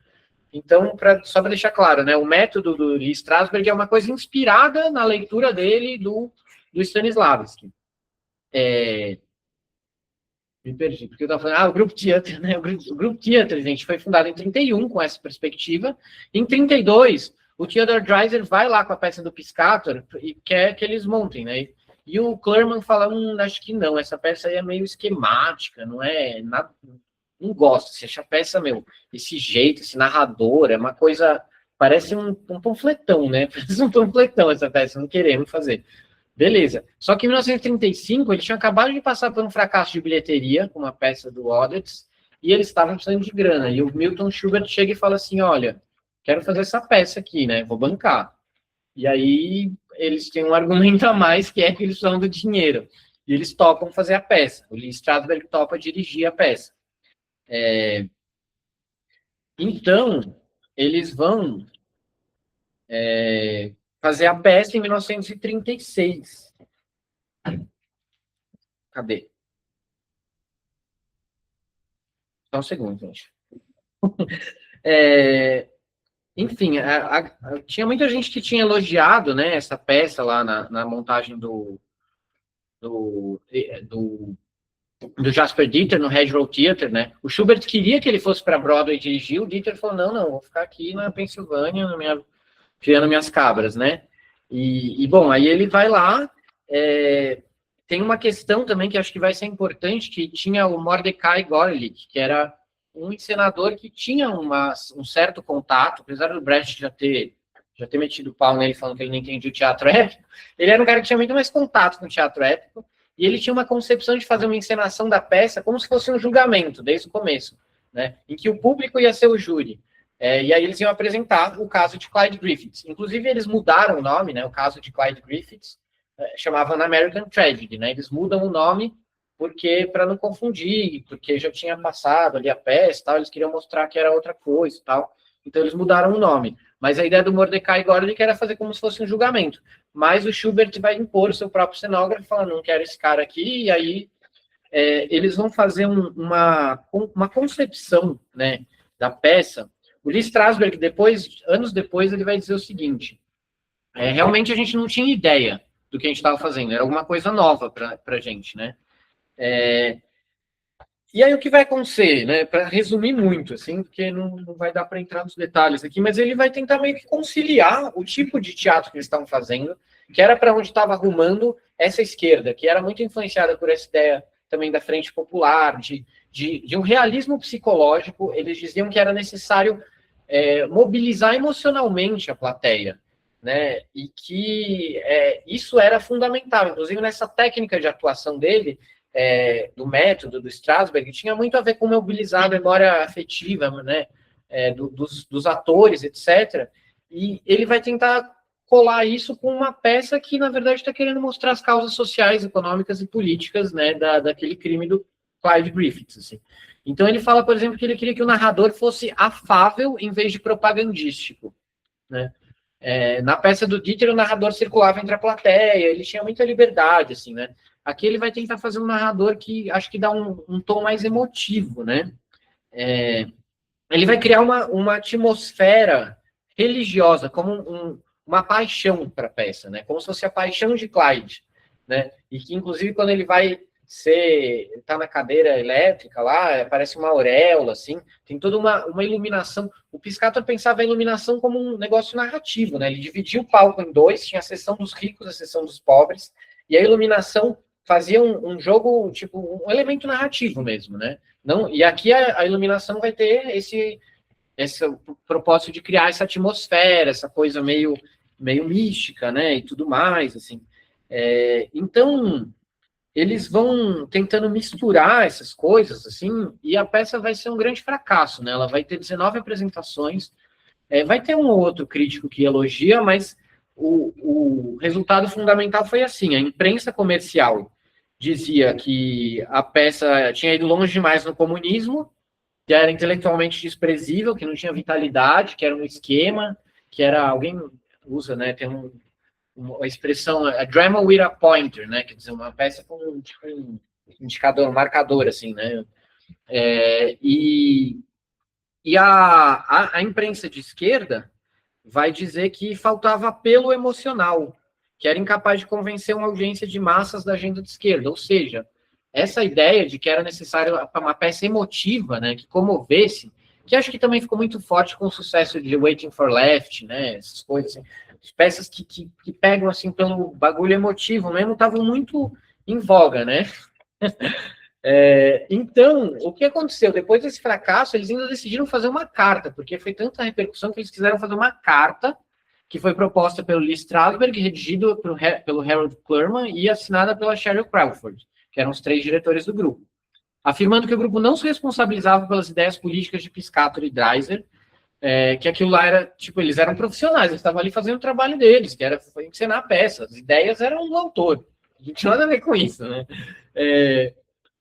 Então, só para deixar claro, né, o método do Lee Strasberg é uma coisa inspirada na leitura dele do Stanislavski. Me perdi, porque eu estava falando, o Grupo Theater, né, o Grupo Theater, gente, foi fundado em 31, com essa perspectiva. Em 32, o Theodor Dreiser vai lá com a peça do Piscator e quer que eles montem, né, e o Clurman fala, acho que não, essa peça aí é meio esquemática, não é nada, não gosto, você acha a peça, esse jeito, esse narrador, é uma coisa, parece um panfletão, né, parece um panfletão essa peça, não queremos fazer. Beleza, só que em 1935 eles tinham acabado de passar por um fracasso de bilheteria com uma peça do Odets, e eles estavam precisando de grana, e o Milton Schubert chega e fala assim, olha, quero fazer essa peça aqui, né, vou bancar. E aí eles têm um argumento a mais, que é que eles precisam do dinheiro. E eles topam fazer a peça. O Lee Strasberg topa dirigir a peça. Então, eles vão fazer a peça em 1936. Cadê? Só um segundo, gente. Enfim, tinha muita gente que tinha elogiado, né, essa peça lá na montagem do Jasper Dieter no Red Row Theatre, né? O Schubert queria que ele fosse para Broadway dirigir, o Dieter falou, não, vou ficar aqui na Pensilvânia, criando minhas cabras, né? Bom, aí ele vai lá, tem uma questão também que acho que vai ser importante, que tinha o Mordecai Gorelick, que era um encenador que tinha um certo contato, apesar do Brecht já ter metido o pau nele falando que ele não entendia o teatro épico, ele era um cara que tinha muito mais contato com o teatro épico, e ele tinha uma concepção de fazer uma encenação da peça como se fosse um julgamento, desde o começo, né, em que o público ia ser o júri. E aí eles iam apresentar o caso de Clyde Griffiths. Inclusive, eles mudaram o nome, né, o caso de Clyde Griffiths, chamavam American Tragedy, né, eles mudam o nome porque para não confundir, porque já tinha passado ali a peça, tal, eles queriam mostrar que era outra coisa, tal. Então eles mudaram o nome. Mas a ideia do Mordecai Gorelick era fazer como se fosse um julgamento. Mas o Schubert vai impor o seu próprio cenógrafo, falando, não quero esse cara aqui, e aí eles vão fazer uma concepção, né, da peça. O Lee Strasberg, anos depois, ele vai dizer o seguinte, realmente a gente não tinha ideia do que a gente estava fazendo, era alguma coisa nova para a gente, né? E aí o que vai acontecer, né? Para resumir muito, assim, porque não vai dar para entrar nos detalhes aqui, mas ele vai tentar meio que conciliar o tipo de teatro que eles estavam fazendo, que era para onde estava arrumando essa esquerda, que era muito influenciada por essa ideia também da Frente Popular, de um realismo psicológico. Eles diziam que era necessário mobilizar emocionalmente a plateia, né? E que isso era fundamental, inclusive nessa técnica de atuação dele, do método do Strasberg, tinha muito a ver com mobilizar a memória afetiva, né? Dos atores, etc. E ele vai tentar colar isso com uma peça que, na verdade, está querendo mostrar as causas sociais, econômicas e políticas, né, daquele crime do Clyde Griffiths, assim. Então ele fala, por exemplo, que ele queria que o narrador fosse afável em vez de propagandístico, né? Na peça do Dieter, o narrador circulava entre a plateia, ele tinha muita liberdade, assim, né? Aqui ele vai tentar fazer um narrador que acho que dá um tom mais emotivo, né? Ele vai criar uma atmosfera religiosa, como uma paixão para a peça, né? Como se fosse a paixão de Clyde, né? E que, inclusive, quando ele vai tá na cadeira elétrica lá, aparece uma auréola, assim, tem toda uma iluminação. O Piscator pensava a iluminação como um negócio narrativo, né? Ele dividia o palco em dois, tinha a seção dos ricos, a seção dos pobres, e a iluminação fazia um jogo, tipo, um elemento narrativo mesmo, né? Não, e aqui a iluminação vai ter esse propósito de criar essa atmosfera, essa coisa meio mística, né? E tudo mais, assim. Então, eles vão tentando misturar essas coisas, assim, e a peça vai ser um grande fracasso, né? Ela vai ter 19 apresentações, vai ter um ou outro crítico que elogia, mas o resultado fundamental foi assim: a imprensa comercial dizia que a peça tinha ido longe demais no comunismo, que era intelectualmente desprezível, que não tinha vitalidade, que era um esquema, que era, alguém usa, né, tem uma expressão, a drama with a pointer, né, quer dizer, uma peça com tipo, um indicador, um marcador, assim, né, e a imprensa de esquerda vai dizer que faltava apelo emocional, que era incapaz de convencer uma audiência de massas da agenda de esquerda, ou seja, essa ideia de que era necessário uma peça emotiva, né, que comovesse, que acho que também ficou muito forte com o sucesso de Waiting for Left, né, essas coisas, assim, as peças que pegam, assim, pelo bagulho emotivo mesmo, estavam muito em voga, né. Então, o que aconteceu? Depois desse fracasso, eles ainda decidiram fazer uma carta, porque foi tanta repercussão que eles quiseram fazer uma carta que foi proposta pelo Lee Strasberg, redigida pelo Harold Clurman e assinada pela Sheryl Crawford, que eram os 3 diretores do grupo, afirmando que o grupo não se responsabilizava pelas ideias políticas de Piscator e Dreiser, que aquilo lá era, tipo, eles eram profissionais, eles estavam ali fazendo o trabalho deles, que era encenar a peça, as ideias eram do autor, não tinha nada a ver com isso, né?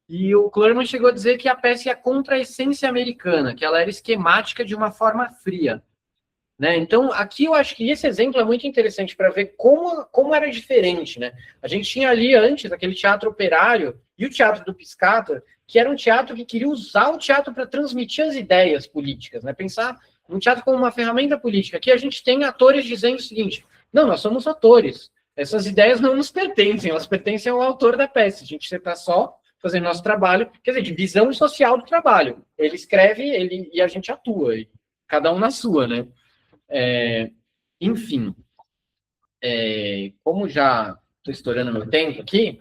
E o Clurman chegou a dizer que a peça ia contra a essência americana, que ela era esquemática de uma forma fria, né? Então, aqui eu acho que esse exemplo é muito interessante para ver como era diferente, né? A gente tinha ali antes aquele teatro operário e o teatro do Piscator, que era um teatro que queria usar o teatro para transmitir as ideias políticas, né? Pensar no teatro como uma ferramenta política. Aqui a gente tem atores dizendo o seguinte: não, nós somos atores, essas ideias não nos pertencem, elas pertencem ao autor da peça, a gente está só fazendo nosso trabalho, quer dizer, de visão social do trabalho. Ele escreve, e a gente atua, cada um na sua, né? Enfim, como já estou estourando meu tempo aqui,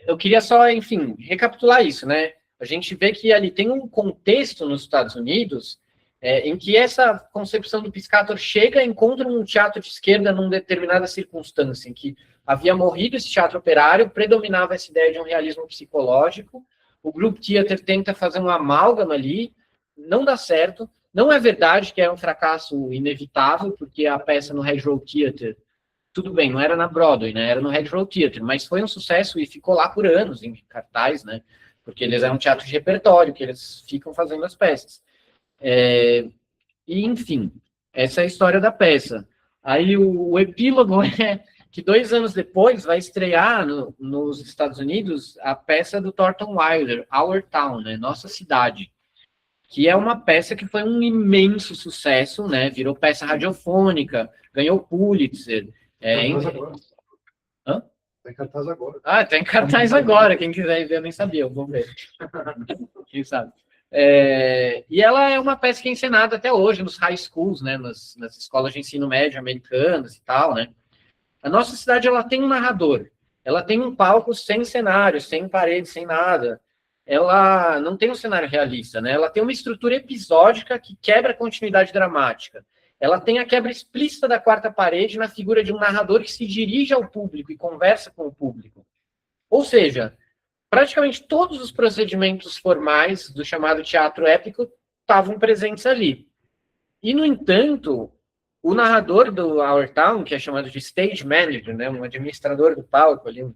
eu queria só, enfim, recapitular isso, né? A gente vê que ali tem um contexto nos Estados Unidos em que essa concepção do Piscator chega e encontra um teatro de esquerda numa determinada circunstância, em que havia morrido esse teatro operário, predominava essa ideia de um realismo psicológico, o Group Theater tenta fazer um amálgama ali, não dá certo, não é verdade que é um fracasso inevitável, porque a peça no Red Road Theater, tudo bem, não era na Broadway, né, era no Red Road Theater, mas foi um sucesso e ficou lá por anos em cartaz, né, porque eles eram um teatro de repertório, que eles ficam fazendo as peças. E, enfim, essa é a história da peça. Aí o epílogo é que 2 anos depois vai estrear nos Estados Unidos a peça do Thornton Wilder, Our Town, né, Nossa Cidade, que é uma peça que foi um imenso sucesso, né, virou peça radiofônica, ganhou Pulitzer. Hã? Está em cartaz agora. Ah, está em cartaz agora. Quem quiser ver, eu nem sabia. Vamos ver. Quem sabe? E ela é uma peça que é encenada até hoje nos high schools, né? Nas escolas de ensino médio americanas e tal, né? A nossa cidade, ela tem um narrador. Ela tem um palco sem cenário, sem parede, sem nada. Ela não tem um cenário realista, né? Ela tem uma estrutura episódica que quebra a continuidade dramática. Ela tem a quebra explícita da quarta parede na figura de um narrador que se dirige ao público e conversa com o público. Ou seja, praticamente todos os procedimentos formais do chamado teatro épico estavam presentes ali. E, no entanto, o narrador do Our Town, que é chamado de stage manager, né, um administrador do palco, ali, um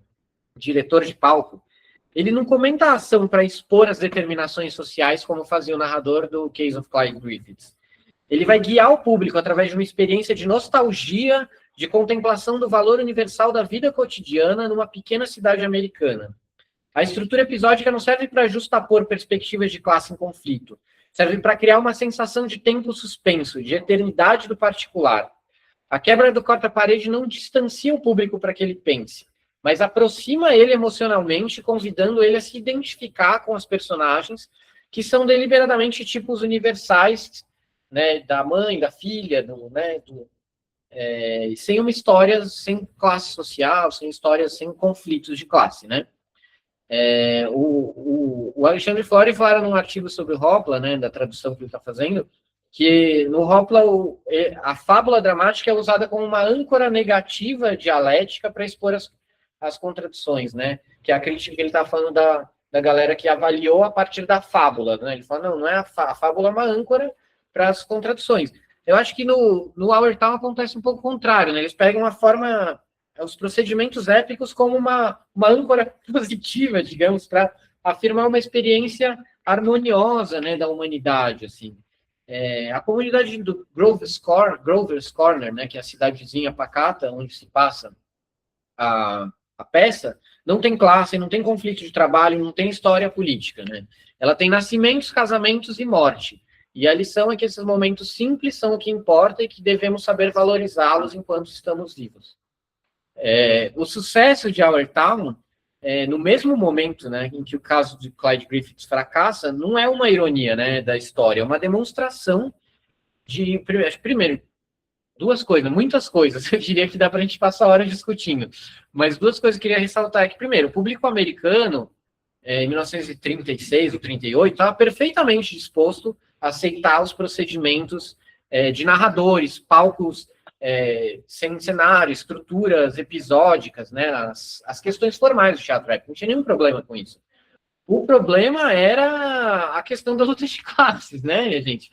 diretor de palco, ele não comenta a ação para expor as determinações sociais como fazia o narrador do Case of Clyde Griffiths. Ele vai guiar o público através de uma experiência de nostalgia, de contemplação do valor universal da vida cotidiana numa pequena cidade americana. A estrutura episódica não serve para justapor perspectivas de classe em conflito. Serve para criar uma sensação de tempo suspenso, de eternidade do particular. A quebra do quarta-parede não distancia o público para que ele pense, mas aproxima ele emocionalmente, convidando ele a se identificar com as personagens, que são deliberadamente tipos universais, né, da mãe, da filha, sem uma história, sem classe social, sem histórias, sem conflitos de classe, né? O Alexandre Flori fala num artigo sobre o Hoppe, né, da tradução que ele está fazendo, que no Hoppe a fábula dramática é usada como uma âncora negativa dialética para expor as contradições, né? Que é a crítica que ele está falando da galera que avaliou a partir da fábula, né? Ele fala, não é a fábula é uma âncora para as contradições. Eu acho que no Our Town acontece um pouco o contrário, né? Eles pegam uma forma, os procedimentos épicos como uma âncora positiva, digamos, para afirmar uma experiência harmoniosa, né, da humanidade, assim. A comunidade do Grover's Corner, né, que é a cidadezinha pacata onde se passa a peça, não tem classe, não tem conflito de trabalho, não tem história política, né? Ela tem nascimentos, casamentos e morte. E a lição é que esses momentos simples são o que importa e que devemos saber valorizá-los enquanto estamos vivos. O sucesso de Our Town, no mesmo momento, né, em que o caso de Clyde Griffiths fracassa, não é uma ironia, né, da história, é uma demonstração de, primeiro, duas coisas, muitas coisas, eu diria que dá para a gente passar horas discutindo, mas duas coisas que eu queria ressaltar é que, primeiro, o público americano, em 1936 ou 38, estava perfeitamente disposto a aceitar os procedimentos de narradores, palcos sem cenário, estruturas episódicas, né, as questões formais do teatro épico, não tinha nenhum problema com isso. O problema era a questão da luta de classes, né, gente?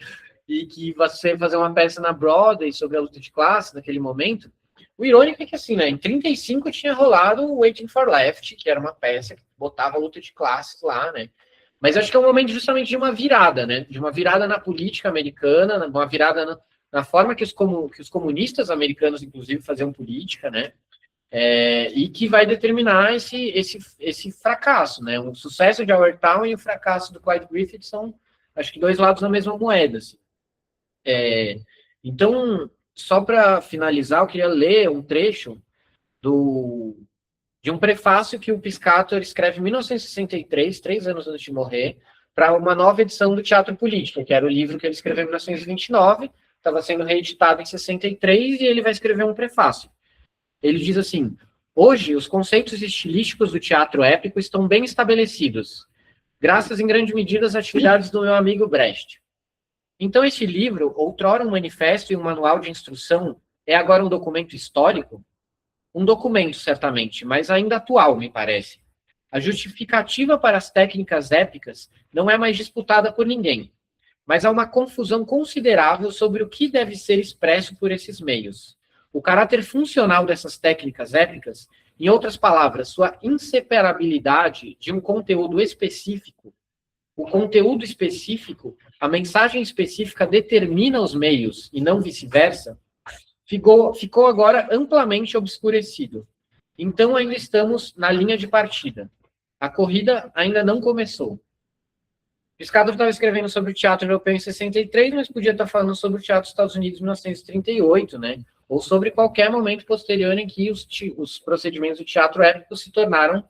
E que você fazer uma peça na Broadway sobre a luta de classes naquele momento. O irônico é que, assim, né, em 35 tinha rolado o Waiting for Left, que era uma peça que botava a luta de classes lá, né? Mas acho que é um momento justamente de uma virada, né? De uma virada na política americana, uma virada na forma que os comunistas americanos, inclusive, faziam política, né? E que vai determinar esse fracasso, né? O sucesso de Our Town e o fracasso do Clyde Griffiths são, acho que, dois lados da mesma moeda, assim. Então, só para finalizar, eu queria ler um trecho de um prefácio que o Piscator escreve em 1963, 3 anos antes de morrer, para uma nova edição do Teatro Político, que era o livro que ele escreveu em 1929, estava sendo reeditado em 63, e ele vai escrever um prefácio. Ele diz assim: hoje, os conceitos estilísticos do teatro épico estão bem estabelecidos, graças em grande medida às atividades do meu amigo Brecht. Então, esse livro, outrora um manifesto e um manual de instrução, é agora um documento histórico? Um documento, certamente, mas ainda atual, me parece. A justificativa para as técnicas épicas não é mais disputada por ninguém, mas há uma confusão considerável sobre o que deve ser expresso por esses meios. O caráter funcional dessas técnicas épicas, em outras palavras, sua inseparabilidade de um conteúdo específico. O conteúdo específico, a mensagem específica determina os meios, e não vice-versa, ficou agora amplamente obscurecido. Então ainda estamos na linha de partida. A corrida ainda não começou. Piscator estava escrevendo sobre o teatro europeu em 63, mas podia estar falando sobre o teatro dos Estados Unidos em 1938, né? ou sobre qualquer momento posterior em que os procedimentos do teatro épico se tornaram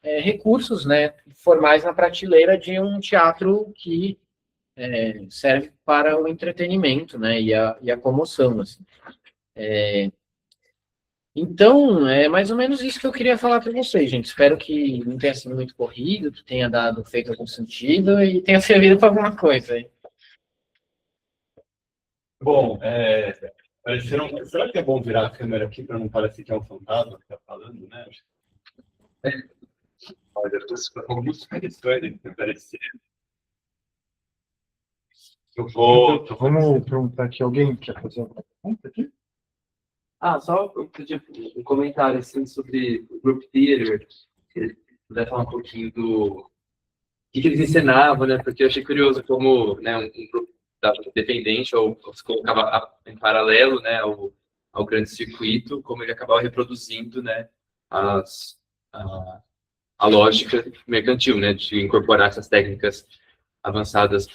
recursos, né, formais na prateleira de um teatro que serve para o entretenimento, né, e a comoção, assim. Então, é mais ou menos isso que eu queria falar para vocês, gente. Espero que não tenha sido muito corrido, que tenha feito algum sentido e tenha servido para alguma coisa. Hein? Bom, será que é bom virar a câmera aqui para não parecer que é um fantasma que está falando, né? Olha, eu estou muito estranho de parecer. Vamos perguntar aqui, alguém quer fazer uma pergunta aqui? Só eu podia um comentário assim, sobre o Group Theater, se puder falar um pouquinho do que eles ensinavam, né? Porque eu achei curioso como, né, um grupo dependente ou se colocava em paralelo, né, ao grande circuito, como ele acabava reproduzindo, né, a lógica mercantil, né, de incorporar essas técnicas avançadas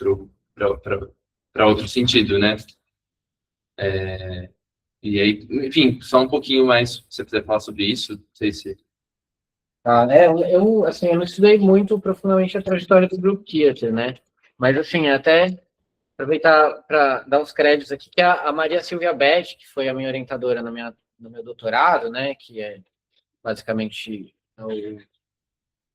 para outro sentido, né? E aí, enfim, só um pouquinho mais, se você quiser falar sobre isso, não sei se... Assim, eu não estudei muito profundamente a trajetória do Group Theater, né? Mas, assim, até aproveitar para dar uns créditos aqui, que a Maria Silvia Beth, que foi a minha orientadora no meu doutorado, né? Que é basicamente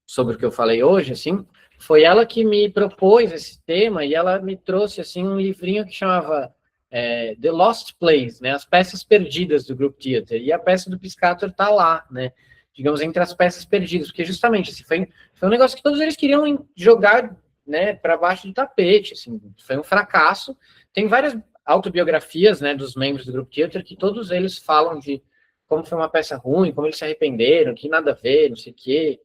sobre o que eu falei hoje, assim, foi ela que me propôs esse tema e ela me trouxe, assim, um livrinho que chamava The Lost Plays, né? As peças perdidas do Group Theater. E a peça do Piscator está lá, né? Digamos, entre as peças perdidas, porque justamente assim, foi um negócio que todos eles queriam jogar, né, para baixo do tapete, assim, foi um fracasso. Tem várias autobiografias, né, dos membros do Group Theater que todos eles falam de como foi uma peça ruim, como eles se arrependeram, que nada a ver, não sei o quê.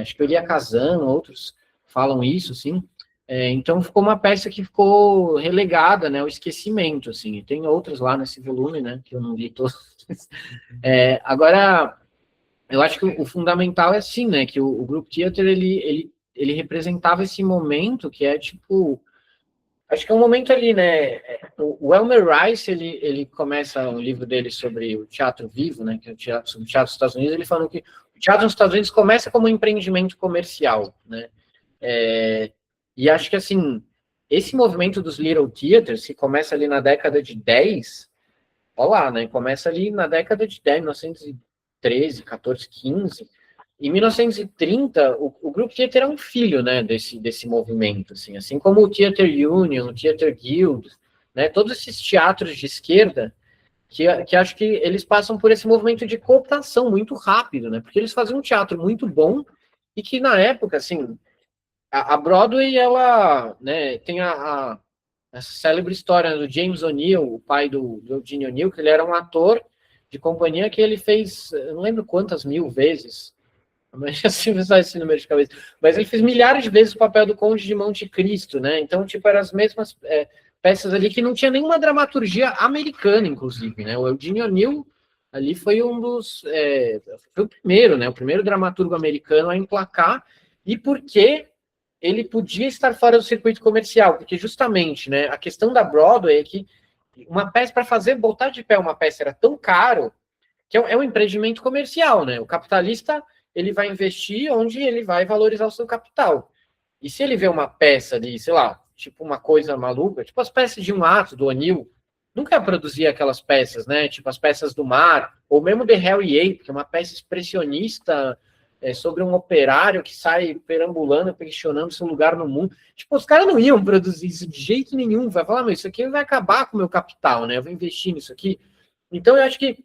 Acho que eu li a Kazan, outros falam isso, assim. Então ficou uma peça que ficou relegada, né, ao esquecimento, assim. E tem outras lá nesse volume, né, que eu não li todos. Agora, eu acho que o fundamental é assim, né, que o Group Theater, ele representava esse momento que é, tipo, acho que é um momento ali, né, o Elmer Rice, ele começa um livro dele sobre o teatro vivo, né, que é sobre o teatro dos Estados Unidos, ele falando que o teatro nos Estados Unidos começa como um empreendimento comercial, né, e acho que, assim, esse movimento dos Little Theaters, que começa ali na década de 10, olha lá, né, começa ali na década de 10, 1913, 14, 15. Em 1930, o Group Theater é um filho, né, desse movimento, assim como o Theater Union, o Theater Guild, né, todos esses teatros de esquerda, que acho que eles passam por esse movimento de cooptação muito rápido, né, porque eles faziam um teatro muito bom e que, na época, assim, a Broadway, ela, né, tem essa célebre história do James O'Neill, o pai do Eugene O'Neill, que ele era um ator de companhia que ele fez, eu não lembro quantas mil vezes, mas assim, usar esse número de cabeça, mas ele fez milhares de vezes o papel do Conde de Monte Cristo, né? Então, tipo, eram as mesmas peças ali que não tinha nenhuma dramaturgia americana, inclusive, né? O Eugene O'Neill ali foi foi o primeiro, né? O primeiro dramaturgo americano a emplacar, e porque ele podia estar fora do circuito comercial, porque justamente, né, a questão da Broadway é que uma peça, para botar de pé uma peça era tão caro, que é um empreendimento comercial, né? O capitalista, ele vai investir onde ele vai valorizar o seu capital. E se ele vê uma peça ali, sei lá, tipo uma coisa maluca, tipo as peças de um ato do O'Neill, nunca produzia aquelas peças, né? Tipo as peças do mar, ou mesmo The Harry Ape, que é uma peça expressionista sobre um operário que sai perambulando, questionando seu lugar no mundo. Tipo, os caras não iam produzir isso de jeito nenhum. Vai falar, mas isso aqui vai acabar com o meu capital, né? Eu vou investir nisso aqui. Então, eu acho que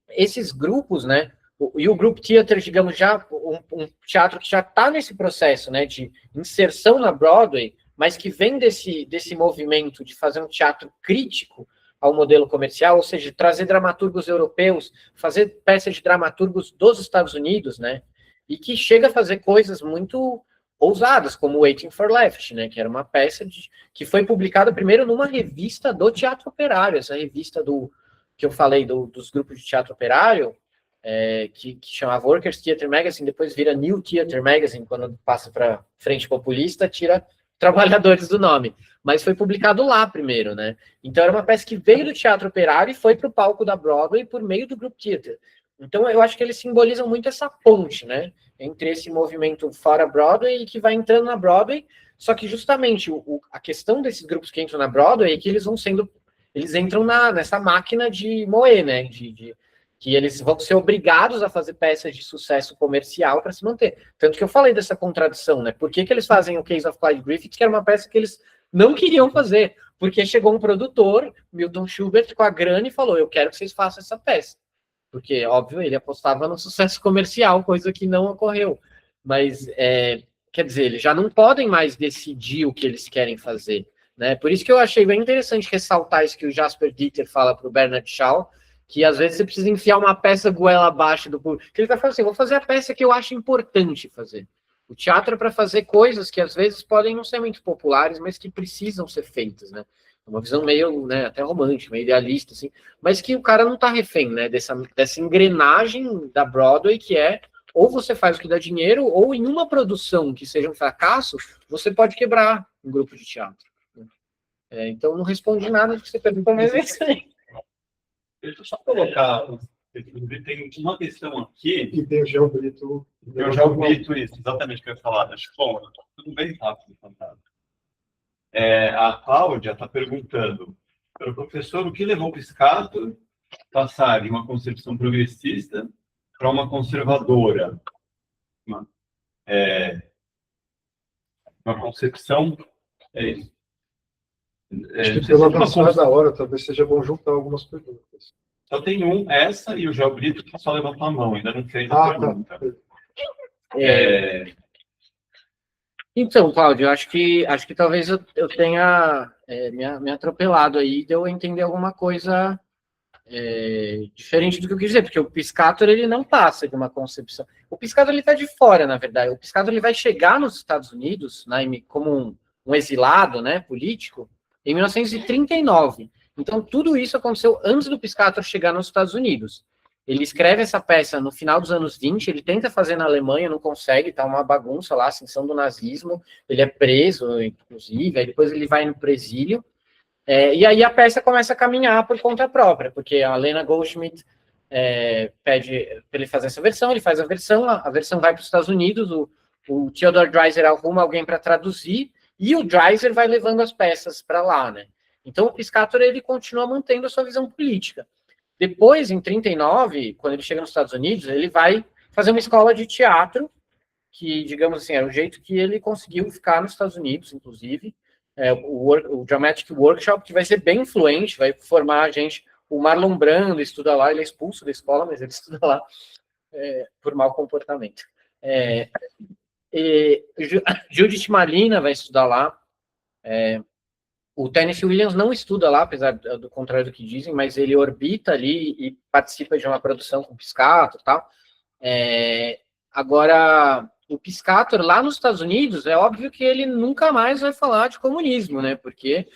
esses grupos, né? E o Group Theater, digamos, já um teatro que já está nesse processo, né, de inserção na Broadway, mas que vem desse movimento de fazer um teatro crítico ao modelo comercial, ou seja, trazer dramaturgos europeus, fazer peças de dramaturgos dos Estados Unidos, né, e que chega a fazer coisas muito ousadas, como Waiting for Left, né, que era uma peça que foi publicada primeiro numa revista do Teatro Operário, essa revista que eu falei dos grupos de teatro operário, que chamava Workers Theatre Magazine, depois vira New Theatre Magazine, quando passa para frente populista, tira trabalhadores do nome. Mas foi publicado lá primeiro, né? Então era uma peça que veio do Teatro Operário e foi para o palco da Broadway por meio do Group Theater. Então eu acho que eles simbolizam muito essa ponte, né? Entre esse movimento fora Broadway e que vai entrando na Broadway, só que justamente a questão desses grupos que entram na Broadway é que eles entram nessa máquina de moer, né? Que eles vão ser obrigados a fazer peças de sucesso comercial para se manter. Tanto que eu falei dessa contradição, né? Por que eles fazem o Case of Clyde Griffith, que era uma peça que eles não queriam fazer? Porque chegou um produtor, Milton Schubert, com a grana e falou, eu quero que vocês façam essa peça. Porque, óbvio, ele apostava no sucesso comercial, coisa que não ocorreu. Mas, quer dizer, eles já não podem mais decidir o que eles querem fazer, né? Por isso que eu achei bem interessante ressaltar isso que o Jasper Dieter fala para o Bernard Shaw, que às vezes você precisa enfiar uma peça goela abaixo do público. Que ele está falando assim, vou fazer a peça que eu acho importante fazer. O teatro é para fazer coisas que às vezes podem não ser muito populares, mas que precisam ser feitas, né? Uma visão meio, né, até romântica, meio idealista, assim, mas que o cara não está refém, né, dessa engrenagem da Broadway, que é ou você faz o que dá dinheiro, ou em uma produção que seja um fracasso, você pode quebrar um grupo de teatro. Então, não respondi nada do que você perguntou, mas é isso aí. Deixa eu só colocar, tem uma questão aqui. E tem o Geo Brito. Eu já ouvi isso, exatamente o que eu ia falar. Acho que, bom, tudo bem rápido, fantástico. A Cláudia está perguntando, para o professor, o que levou o Piscator a passar de uma concepção progressista para uma conservadora? Uma concepção... Acho que pela avançada da hora, talvez seja bom juntar algumas perguntas. Só tem essa e o Geo Brito que só levantou a mão, ainda não fez a pergunta. Tá. Então, Cláudio, acho que talvez eu tenha me atropelado aí de eu entender alguma coisa diferente do que eu quis dizer, porque o Piscator, ele não passa de uma concepção. O Piscator, ele está de fora, na verdade. O Piscator, ele vai chegar nos Estados Unidos, né, como um exilado, né, político, em 1939. Então, tudo isso aconteceu antes do Piscator chegar nos Estados Unidos. Ele escreve essa peça no final dos anos 20, ele tenta fazer na Alemanha, não consegue, tá uma bagunça lá, ascensão do nazismo, ele é preso, inclusive, aí depois ele vai no presílio, e aí a peça começa a caminhar por conta própria, porque a Lena Goldschmidt pede para ele fazer essa versão, ele faz a versão vai para os Estados Unidos, o Theodore Dreiser arruma alguém para traduzir, e o Dreiser vai levando as peças para lá, né? Então o Piscator, ele continua mantendo a sua visão política. Depois, em 39, quando ele chega nos Estados Unidos, ele vai fazer uma escola de teatro, que, digamos assim, era o jeito que ele conseguiu ficar nos Estados Unidos, inclusive, o Dramatic Workshop, que vai ser bem influente, vai formar a gente. O Marlon Brando estuda lá, ele é expulso da escola, mas ele estuda lá por mau comportamento. Judith Malina vai estudar lá. O Tennessee Williams não estuda lá, apesar do contrário do que dizem, mas ele orbita ali e participa de uma produção com o Piscator e tal. Agora, o Piscator, lá nos Estados Unidos, é óbvio que ele nunca mais vai falar de comunismo, né? Porque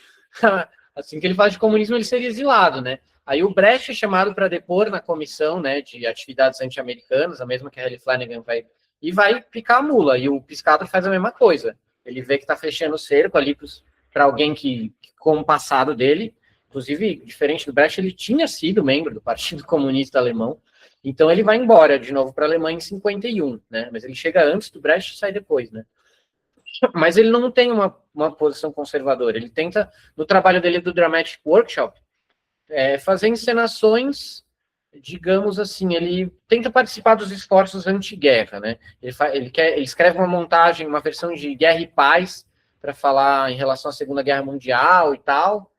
assim que ele fala de comunismo, ele seria exilado, né? Aí o Brecht é chamado para depor na comissão, né, de atividades anti-americanas, a mesma que a Hallie Flanagan vai picar a mula. E o Piscator faz a mesma coisa. Ele vê que está fechando o cerco ali para alguém que, com o passado dele, inclusive, diferente do Brecht, ele tinha sido membro do Partido Comunista Alemão, então ele vai embora de novo para a Alemanha em 51, né? Mas ele chega antes do Brecht e sai depois, né? Mas ele não tem uma posição conservadora, ele tenta, no trabalho dele do Dramatic Workshop, fazer encenações, digamos assim, ele tenta participar dos esforços anti-guerra, né? Ele escreve uma montagem, uma versão de Guerra e Paz, para falar em relação à Segunda Guerra Mundial e tal,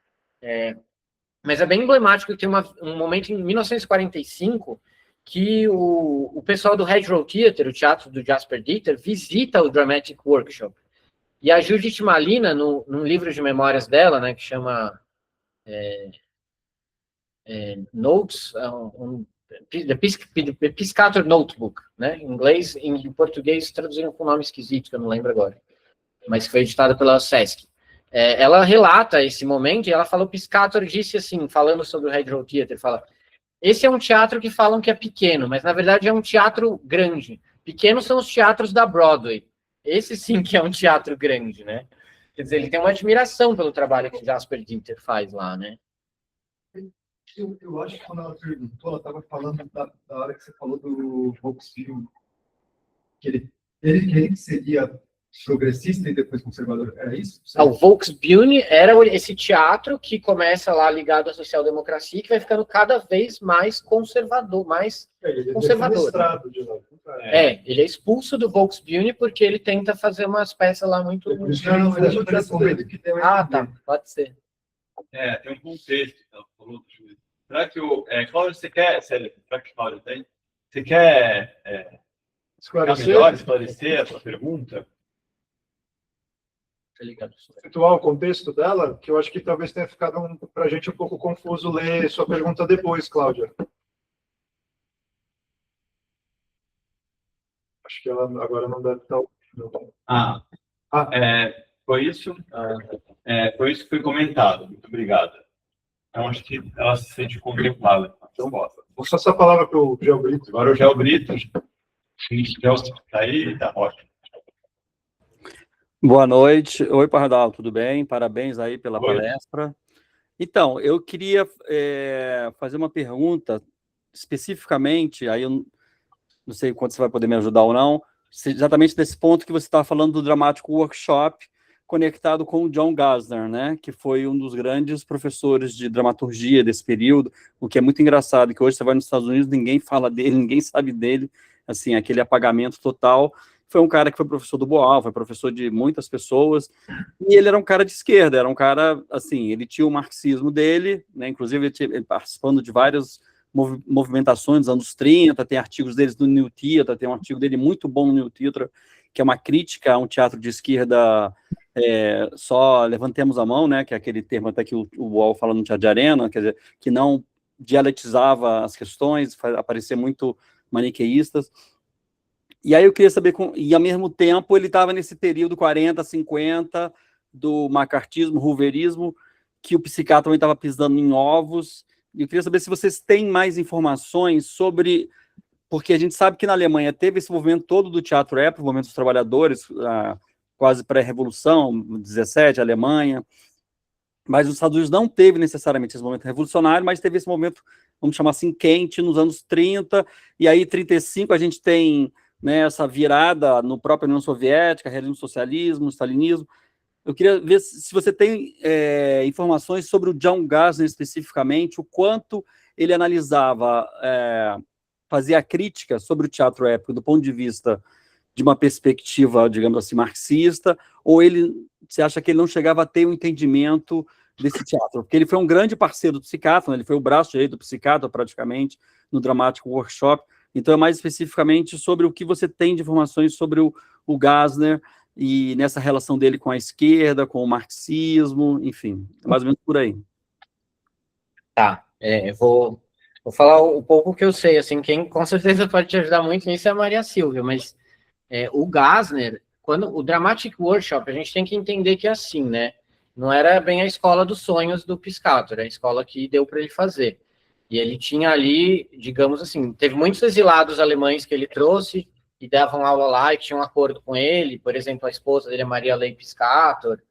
mas é bem emblemático que tem um momento em 1945 que o pessoal do Red Row Theatre, o teatro do Jasper Dieter, visita o Dramatic Workshop. E a Judith Malina, num livro de memórias dela, né, que chama Notes, The Piscator Notebook, né, em inglês, em português traduziram com um nome esquisito, que eu não lembro agora, mas foi editada pela Sesc. Ela relata esse momento e ela fala, o Piscator disse assim, falando sobre o Red Row Theatre, fala, esse é um teatro que falam que é pequeno, mas na verdade é um teatro grande. Pequenos são os teatros da Broadway. Esse sim que é um teatro grande, né? Quer dizer, ele tem uma admiração pelo trabalho que Jasper Dinter faz lá, né? Eu acho que quando ela perguntou, ela estava falando da hora que você falou do Volkswagen, que ele seria progressista e depois conservador. Era isso? O Volksbühne era esse teatro que começa lá ligado à social-democracia, que vai ficando cada vez mais conservador, mais conservador. Ele é expulso do Volksbühne porque ele tenta fazer umas peças lá muito... Tá, pode ser. Tem um contexto que ela falou. Será que Cláudio, você quer... Será que Cláudio tem? Você quer esclarecer a sua pergunta? Situar o contexto dela, que eu acho que talvez tenha ficado para a gente um pouco confuso ler sua pergunta depois, Cláudia. Acho que ela agora não deve estar ouvindo. Foi isso que foi comentado. Muito obrigado. Então, acho que ela se sente contemplada. Então, vou passar a palavra para o Gel Brito. Agora o Gel Brito. Está aí, está ótimo. Boa noite. Oi, Pardal, tudo bem? Parabéns aí pela palestra. Então, eu queria fazer uma pergunta especificamente, aí eu não sei quanto você vai poder me ajudar ou não, exatamente desse ponto que você estava falando do Dramático Workshop, conectado com o John Gassner, né, que foi um dos grandes professores de dramaturgia desse período, o que é muito engraçado, que hoje você vai nos Estados Unidos, ninguém fala dele, ninguém sabe dele, assim, aquele apagamento total. Foi um cara que foi professor do Boal, foi professor de muitas pessoas, e ele era um cara de esquerda, era um cara, assim, ele tinha o marxismo dele, né, inclusive ele participando de várias movimentações dos anos 30, tem artigos deles no New Theatre, tem um artigo dele muito bom no New Theatre, que é uma crítica a um teatro de esquerda, só levantemos a mão, né, que é aquele termo até que o Boal fala no Teatro de Arena, quer dizer, que não dialetizava as questões, aparecia muito maniqueístas. E aí eu queria saber, e ao mesmo tempo ele estava nesse período 40, 50, do macartismo, hooverismo, que o psiquiatra também estava pisando em ovos, e eu queria saber se vocês têm mais informações sobre, porque a gente sabe que na Alemanha teve esse movimento todo do teatro épico, o movimento dos trabalhadores, quase pré-revolução, 17, Alemanha, mas os Estados Unidos não teve necessariamente esse momento revolucionário, mas teve esse momento, vamos chamar assim, quente, nos anos 30, e aí 35 a gente tem... né, essa virada no próprio União Soviética, realismo, socialismo, stalinismo. Eu queria ver se você tem informações sobre o John Gassner especificamente, o quanto ele analisava, fazia crítica sobre o teatro épico do ponto de vista de uma perspectiva, digamos assim, marxista, ou você acha que ele não chegava a ter um entendimento desse teatro? Porque ele foi um grande parceiro do psiquiatra, né, ele foi o braço direito do psiquiatra, praticamente, no Dramático Workshop. Então, é mais especificamente sobre o que você tem de informações sobre o Gassner e nessa relação dele com a esquerda, com o marxismo, enfim, é mais ou menos por aí. Tá, vou falar um pouco que eu sei, assim, quem com certeza pode te ajudar muito nisso é a Maria Silvia, mas o Gassner, quando o Dramatic Workshop, a gente tem que entender que é assim, né, não era bem a escola dos sonhos do Piscator, era a escola que deu para ele fazer. E ele tinha ali, digamos assim, teve muitos exilados alemães que ele trouxe e davam aula lá e tinham um acordo com ele. Por exemplo, a esposa dele é Maria Leigh Piscator.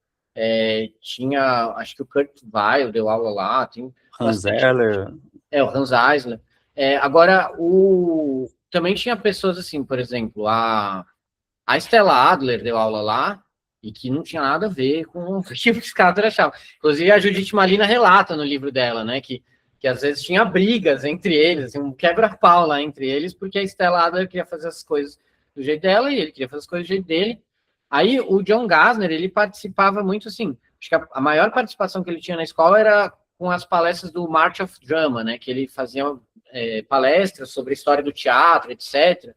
Tinha, acho que o Kurt Weill deu aula lá. Tem Hans Eisler. O Hans Eisler. Agora, também tinha pessoas assim, por exemplo, a Stella Adler deu aula lá e que não tinha nada a ver com o que o Piscator achava. Inclusive, a Judith Malina relata no livro dela, né, que às vezes tinha brigas entre eles, assim, um quebra-pau lá entre eles, porque a Stella Adler queria fazer as coisas do jeito dela e ele queria fazer as coisas do jeito dele. Aí o John Gassner, ele participava muito assim, acho que a maior participação que ele tinha na escola era com as palestras do March of Drama, né, que ele fazia palestras sobre a história do teatro, etc.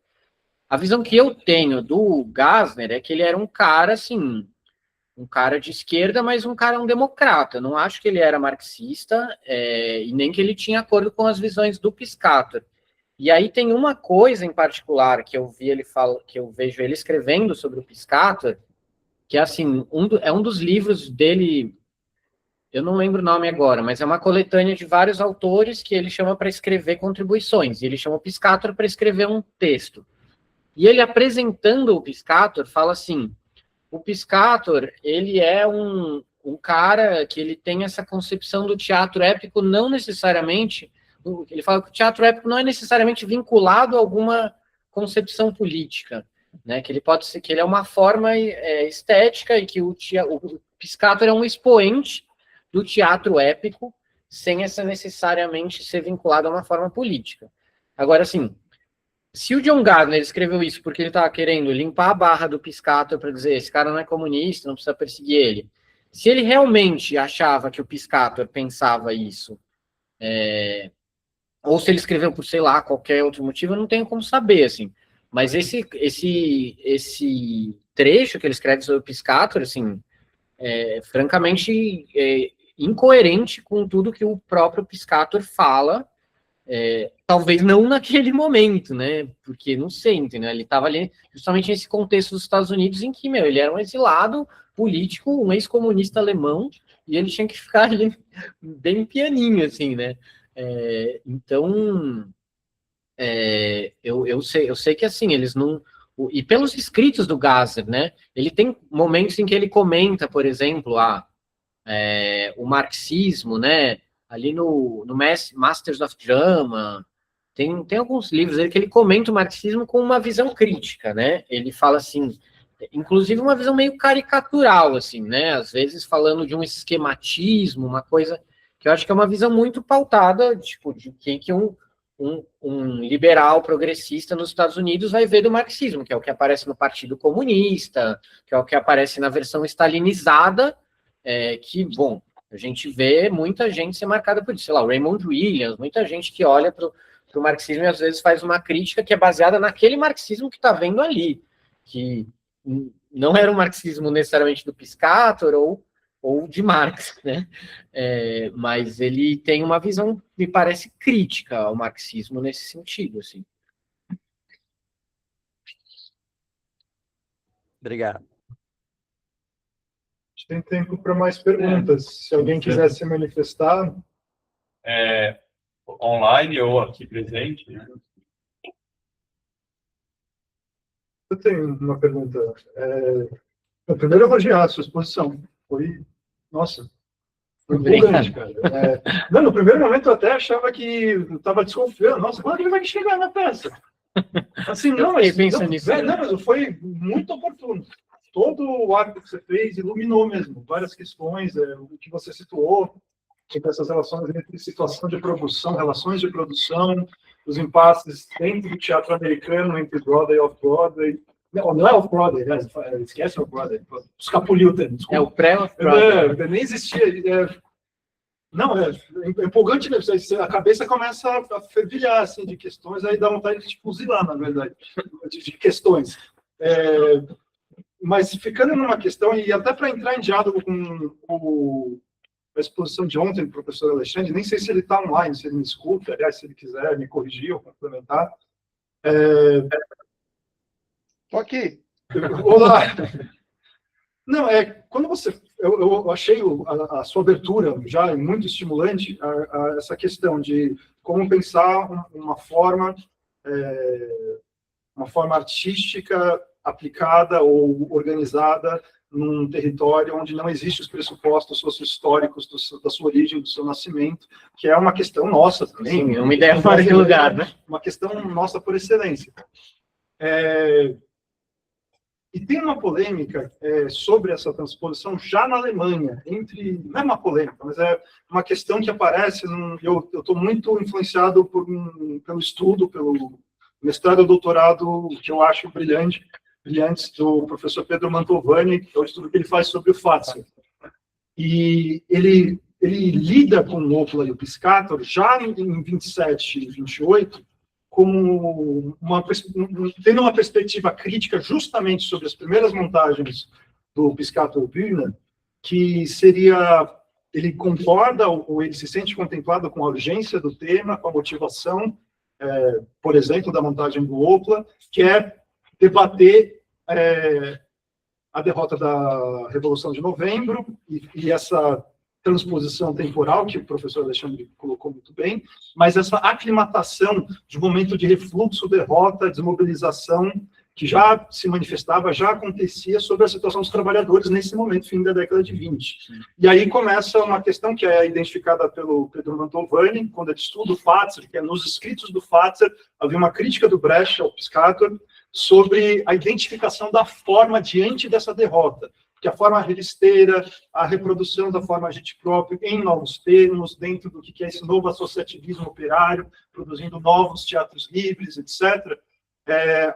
A visão que eu tenho do Gassner é que ele era um cara, assim, um cara de esquerda, mas um democrata. Não acho que ele era marxista e nem que ele tinha acordo com as visões do Piscator. E aí tem uma coisa em particular que eu vejo ele escrevendo sobre o Piscator, que é assim, um dos livros dele, eu não lembro o nome agora, mas é uma coletânea de vários autores que ele chama para escrever contribuições. E ele chama o Piscator para escrever um texto. E ele apresentando o Piscator fala assim: o Piscator, ele é um cara que ele tem essa concepção do teatro épico não necessariamente, ele fala que o teatro épico não é necessariamente vinculado a alguma concepção política, né? Que ele pode ser, que ele é uma forma estética e que o Piscator é um expoente do teatro épico sem essa necessariamente ser vinculado a uma forma política. Agora, assim, se o John Gardner escreveu isso porque ele estava querendo limpar a barra do Piscator para dizer esse cara não é comunista, não precisa perseguir ele, se ele realmente achava que o Piscator pensava isso, ou se ele escreveu por, sei lá, qualquer outro motivo, eu não tenho como saber, assim. Mas esse trecho que ele escreve sobre o Piscator, assim, francamente incoerente com tudo que o próprio Piscator fala, talvez não naquele momento, né? Porque não sei, entendeu? Ele estava ali justamente nesse contexto dos Estados Unidos em que, ele era um exilado político, um ex-comunista alemão, e ele tinha que ficar ali bem pianinho, assim, né? Então, eu sei que, assim, eles não... E pelos escritos do Gasser, né? Ele tem momentos em que ele comenta, por exemplo, o marxismo, né? Ali no Masters of Drama, tem alguns livros aí que ele comenta o marxismo com uma visão crítica, né? Ele fala assim, inclusive uma visão meio caricatural, assim, né? Às vezes falando de um esquematismo, uma coisa que eu acho que é uma visão muito pautada, tipo, de que um liberal progressista nos Estados Unidos vai ver do marxismo, que é o que aparece no Partido Comunista, que é o que aparece na versão stalinizada, que, bom, a gente vê muita gente ser marcada por isso, sei lá, o Raymond Williams, muita gente que olha para o marxismo e às vezes faz uma crítica que é baseada naquele marxismo que está vendo ali, que não era um marxismo necessariamente do Piscator ou de Marx, né? Mas ele tem uma visão, me parece, crítica ao marxismo nesse sentido, assim. Obrigado. A gente tem tempo para mais perguntas. Se alguém quiser se manifestar. Online ou aqui presente, né? Eu tenho uma pergunta. Primeiro, elogiar a sua exposição. Foi, nossa, foi empolgante, cara. No primeiro momento eu até achava que eu estava desconfiando. Nossa, quando ele vai chegar na peça? Assim, mas foi muito oportuno. Todo o arco que você fez iluminou mesmo. Várias questões, o que você situou, sobre essas relações entre situação de produção, relações de produção, os impasses dentro do teatro americano, entre Broadway e Off-Broadway. Não é Off-Broadway, né? Esquece Off-Broadway. Escapuliu, desculpa. É o pré-Off-Broadway. Nem existia. Não, é empolgante mesmo. A cabeça começa a fervilhar, assim, de questões, aí dá vontade de fuzilar, na verdade, de questões. Mas ficando numa questão, e até para entrar em diálogo com a exposição de ontem do professor Alexandre, nem sei se ele está online, se ele me escuta, aliás, se ele quiser me corrigir ou complementar. Estou aqui. Olá! Não, quando você... Eu achei a sua abertura já muito estimulante a essa questão de como pensar uma forma artística aplicada ou organizada num território onde não existem os pressupostos sociohistóricos da sua origem, do seu nascimento, que é uma questão nossa também. Sim, uma ideia fora de lugar, né? Uma questão nossa por excelência. E tem uma polêmica sobre essa transposição já na Alemanha, não é uma polêmica, mas é uma questão que aparece, eu estou muito influenciado pelo estudo, pelo mestrado e doutorado, que eu acho brilhantes, do professor Pedro Mantovani, que é o estudo que ele faz sobre o Fazio. E ele lida com o Opla e o Piscator já em 27 e 28, tendo uma perspectiva crítica justamente sobre as primeiras montagens do Piscator Bühne, que seria, ele concorda ou ele se sente contemplado com a urgência do tema, com a motivação, por exemplo, da montagem do Opla, que é debater a derrota da Revolução de Novembro e essa transposição temporal, que o professor Alexandre colocou muito bem, mas essa aclimatação de um momento de refluxo, derrota, desmobilização, que já se manifestava, já acontecia sobre a situação dos trabalhadores nesse momento, fim da década de 20. E aí começa uma questão que é identificada pelo Pedro Mantovani, quando ele estuda o Fatzer, que é nos escritos do Fatzer, havia uma crítica do Brecht ao Piscator sobre a identificação da forma diante dessa derrota, que a forma revesteira, a reprodução da forma agente próprio em novos termos, dentro do que é esse novo associativismo operário, produzindo novos teatros livres, etc.,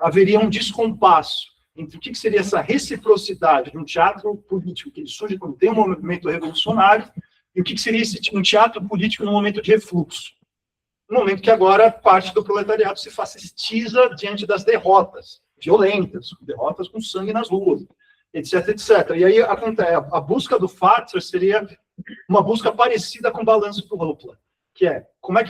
haveria um descompasso entre o que seria essa reciprocidade de um teatro político que surge quando tem um movimento revolucionário e o que seria um teatro político no momento de refluxo. No momento que agora parte do proletariado se fascistiza diante das derrotas violentas, derrotas com sangue nas ruas, etc, etc. E aí a busca do Fatzer seria uma busca parecida com o balanço do Hoppe, que é como é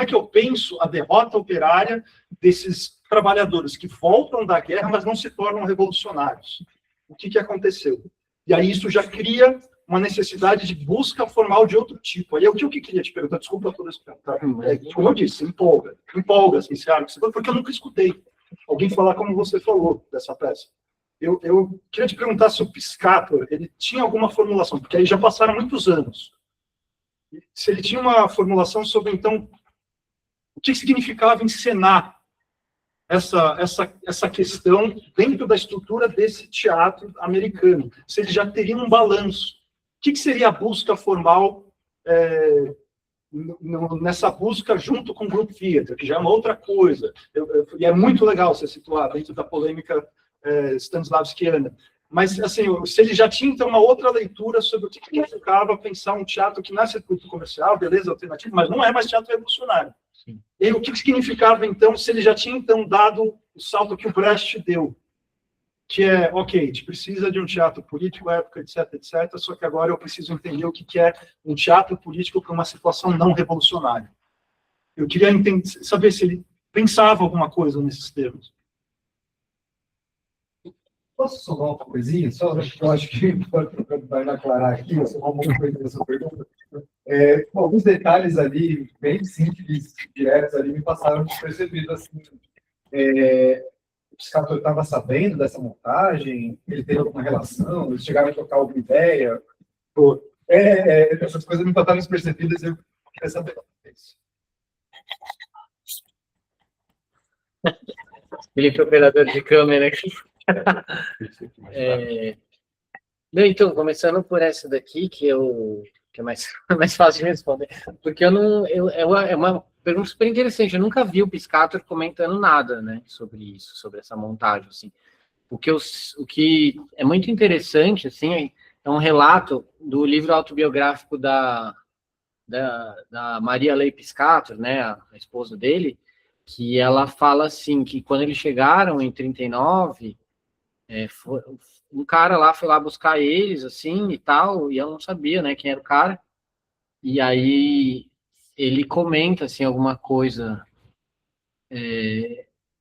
que eu penso a derrota operária desses trabalhadores que voltam da guerra, mas não se tornam revolucionários. O que aconteceu? E aí isso já cria uma necessidade de busca formal de outro tipo. Aí o que eu queria te perguntar, desculpa todo esse como eu disse, empolga esse arco, porque eu nunca escutei alguém falar como você falou dessa peça. Eu queria te perguntar se o Piscator, ele tinha alguma formulação, porque aí já passaram muitos anos. Se ele tinha uma formulação sobre, então, o que significava encenar essa questão dentro da estrutura desse teatro americano. Se ele já teria um balanço. O que seria a busca formal nessa busca junto com o Group Theater, que já é uma outra coisa. E é muito legal você situar dentro da polêmica stanislavskiana. Mas, assim, se ele já tinha, então, uma outra leitura sobre o que significava pensar um teatro que nasce do comercial, beleza, alternativo, mas não é mais teatro revolucionário. Sim. E o que significava, então, se ele já tinha, então, dado o salto que o Brecht deu, que é, ok, a gente precisa de um teatro político, época, etc, etc, só que agora eu preciso entender o que é um teatro político para uma situação não revolucionária. Eu queria saber se ele pensava alguma coisa nesses termos. Posso somar uma coisinha? Só eu acho que vai aclarar aqui, eu somar uma coisa nessa pergunta. Alguns detalhes ali, bem simples, diretos ali, me passaram despercebidos. Assim, o Piscator estava sabendo dessa montagem? Ele teve alguma relação? Eles chegaram a trocar alguma ideia? Essas coisas me passaram despercebidas e eu queria saber. Felipe, operador de câmera aqui. Então, começando por essa daqui, que é mais fácil de responder, porque é uma pergunta super interessante. Eu nunca vi o Piscator comentando nada, né, sobre isso, sobre essa montagem, assim. O que é muito interessante, assim, é um relato do livro autobiográfico da Maria Leigh Piscator, né, a esposa dele, que ela fala assim, que quando eles chegaram em 39, um cara lá foi lá buscar eles, assim, e tal, e ela não sabia, né, quem era o cara, e aí ele comenta, assim, alguma coisa,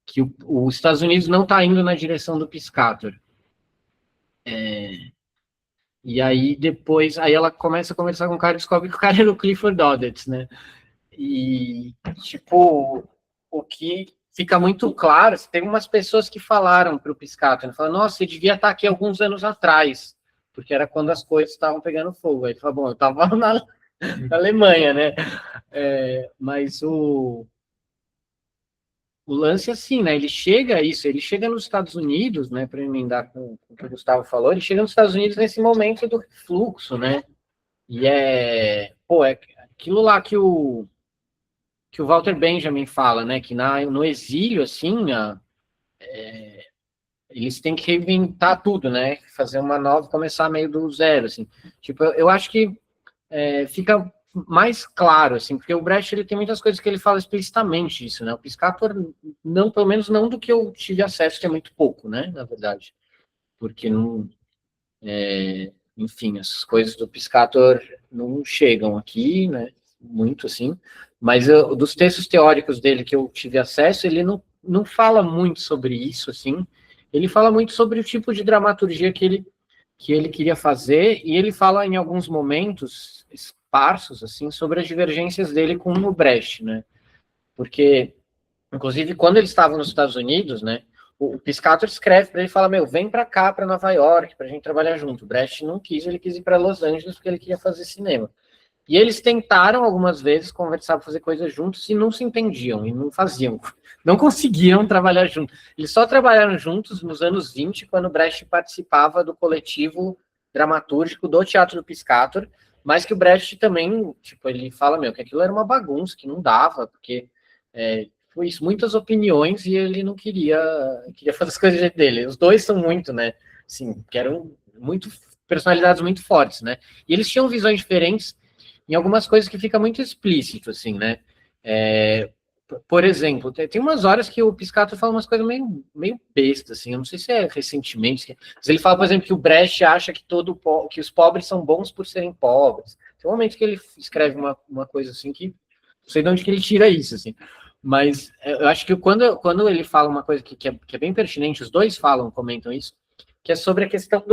que os Estados Unidos não está indo na direção do Piscator. E aí depois, aí ela começa a conversar com o cara e descobre que o cara era o Clifford Odets, né, e, tipo, o que fica muito claro, tem umas pessoas que falaram para o Piscator, né? Falaram, nossa, você devia estar aqui alguns anos atrás, porque era quando as coisas estavam pegando fogo. Aí ele falou, bom, eu estava na Alemanha, né? Mas o lance é assim, né? Ele chega nos Estados Unidos, né? Para emendar com o que o Gustavo falou, ele chega nos Estados Unidos nesse momento do fluxo, né? E é aquilo lá que o Walter Benjamin fala, né, que no exílio, assim, eles têm que reinventar tudo, né, fazer uma nova, começar meio do zero, assim. Tipo, eu acho que fica mais claro, assim, porque o Brecht, ele tem muitas coisas que ele fala explicitamente isso, né, o Piscator, não, pelo menos não do que eu tive acesso, que é muito pouco, né, na verdade, porque não, enfim, essas coisas do Piscator não chegam aqui, né, muito, assim, mas dos textos teóricos dele que eu tive acesso, ele não fala muito sobre isso, assim, ele fala muito sobre o tipo de dramaturgia que ele queria fazer, e ele fala em alguns momentos esparsos, assim, sobre as divergências dele com o Brecht, né, porque, inclusive, quando eles estavam nos Estados Unidos, né, o Piscator escreve para ele e fala, meu, vem para cá, para Nova York, para a gente trabalhar junto. O Brecht não quis, ele quis ir para Los Angeles porque ele queria fazer cinema. E eles tentaram algumas vezes conversar, fazer coisas juntos e não se entendiam, e não faziam. Não conseguiam trabalhar juntos. Eles só trabalharam juntos nos anos 20, quando o Brecht participava do coletivo dramatúrgico do Teatro do Piscator, mas que o Brecht também, tipo, ele fala, meu, que aquilo era uma bagunça, que não dava, porque foi isso, muitas opiniões, e ele não queria fazer as coisas do jeito dele. Os dois são muito, né, assim, que eram muito personalidades muito fortes, né, e eles tinham visões diferentes em algumas coisas que fica muito explícito, assim, né, por exemplo, tem umas horas que o Piscator fala umas coisas meio bestas, assim, eu não sei se é recentemente, mas ele fala, por exemplo, que o Brecht acha que que os pobres são bons por serem pobres. Tem um momento que ele escreve uma coisa assim que não sei de onde que ele tira isso, assim, mas eu acho que quando ele fala uma coisa que é bem pertinente, os dois comentam isso, que é sobre a questão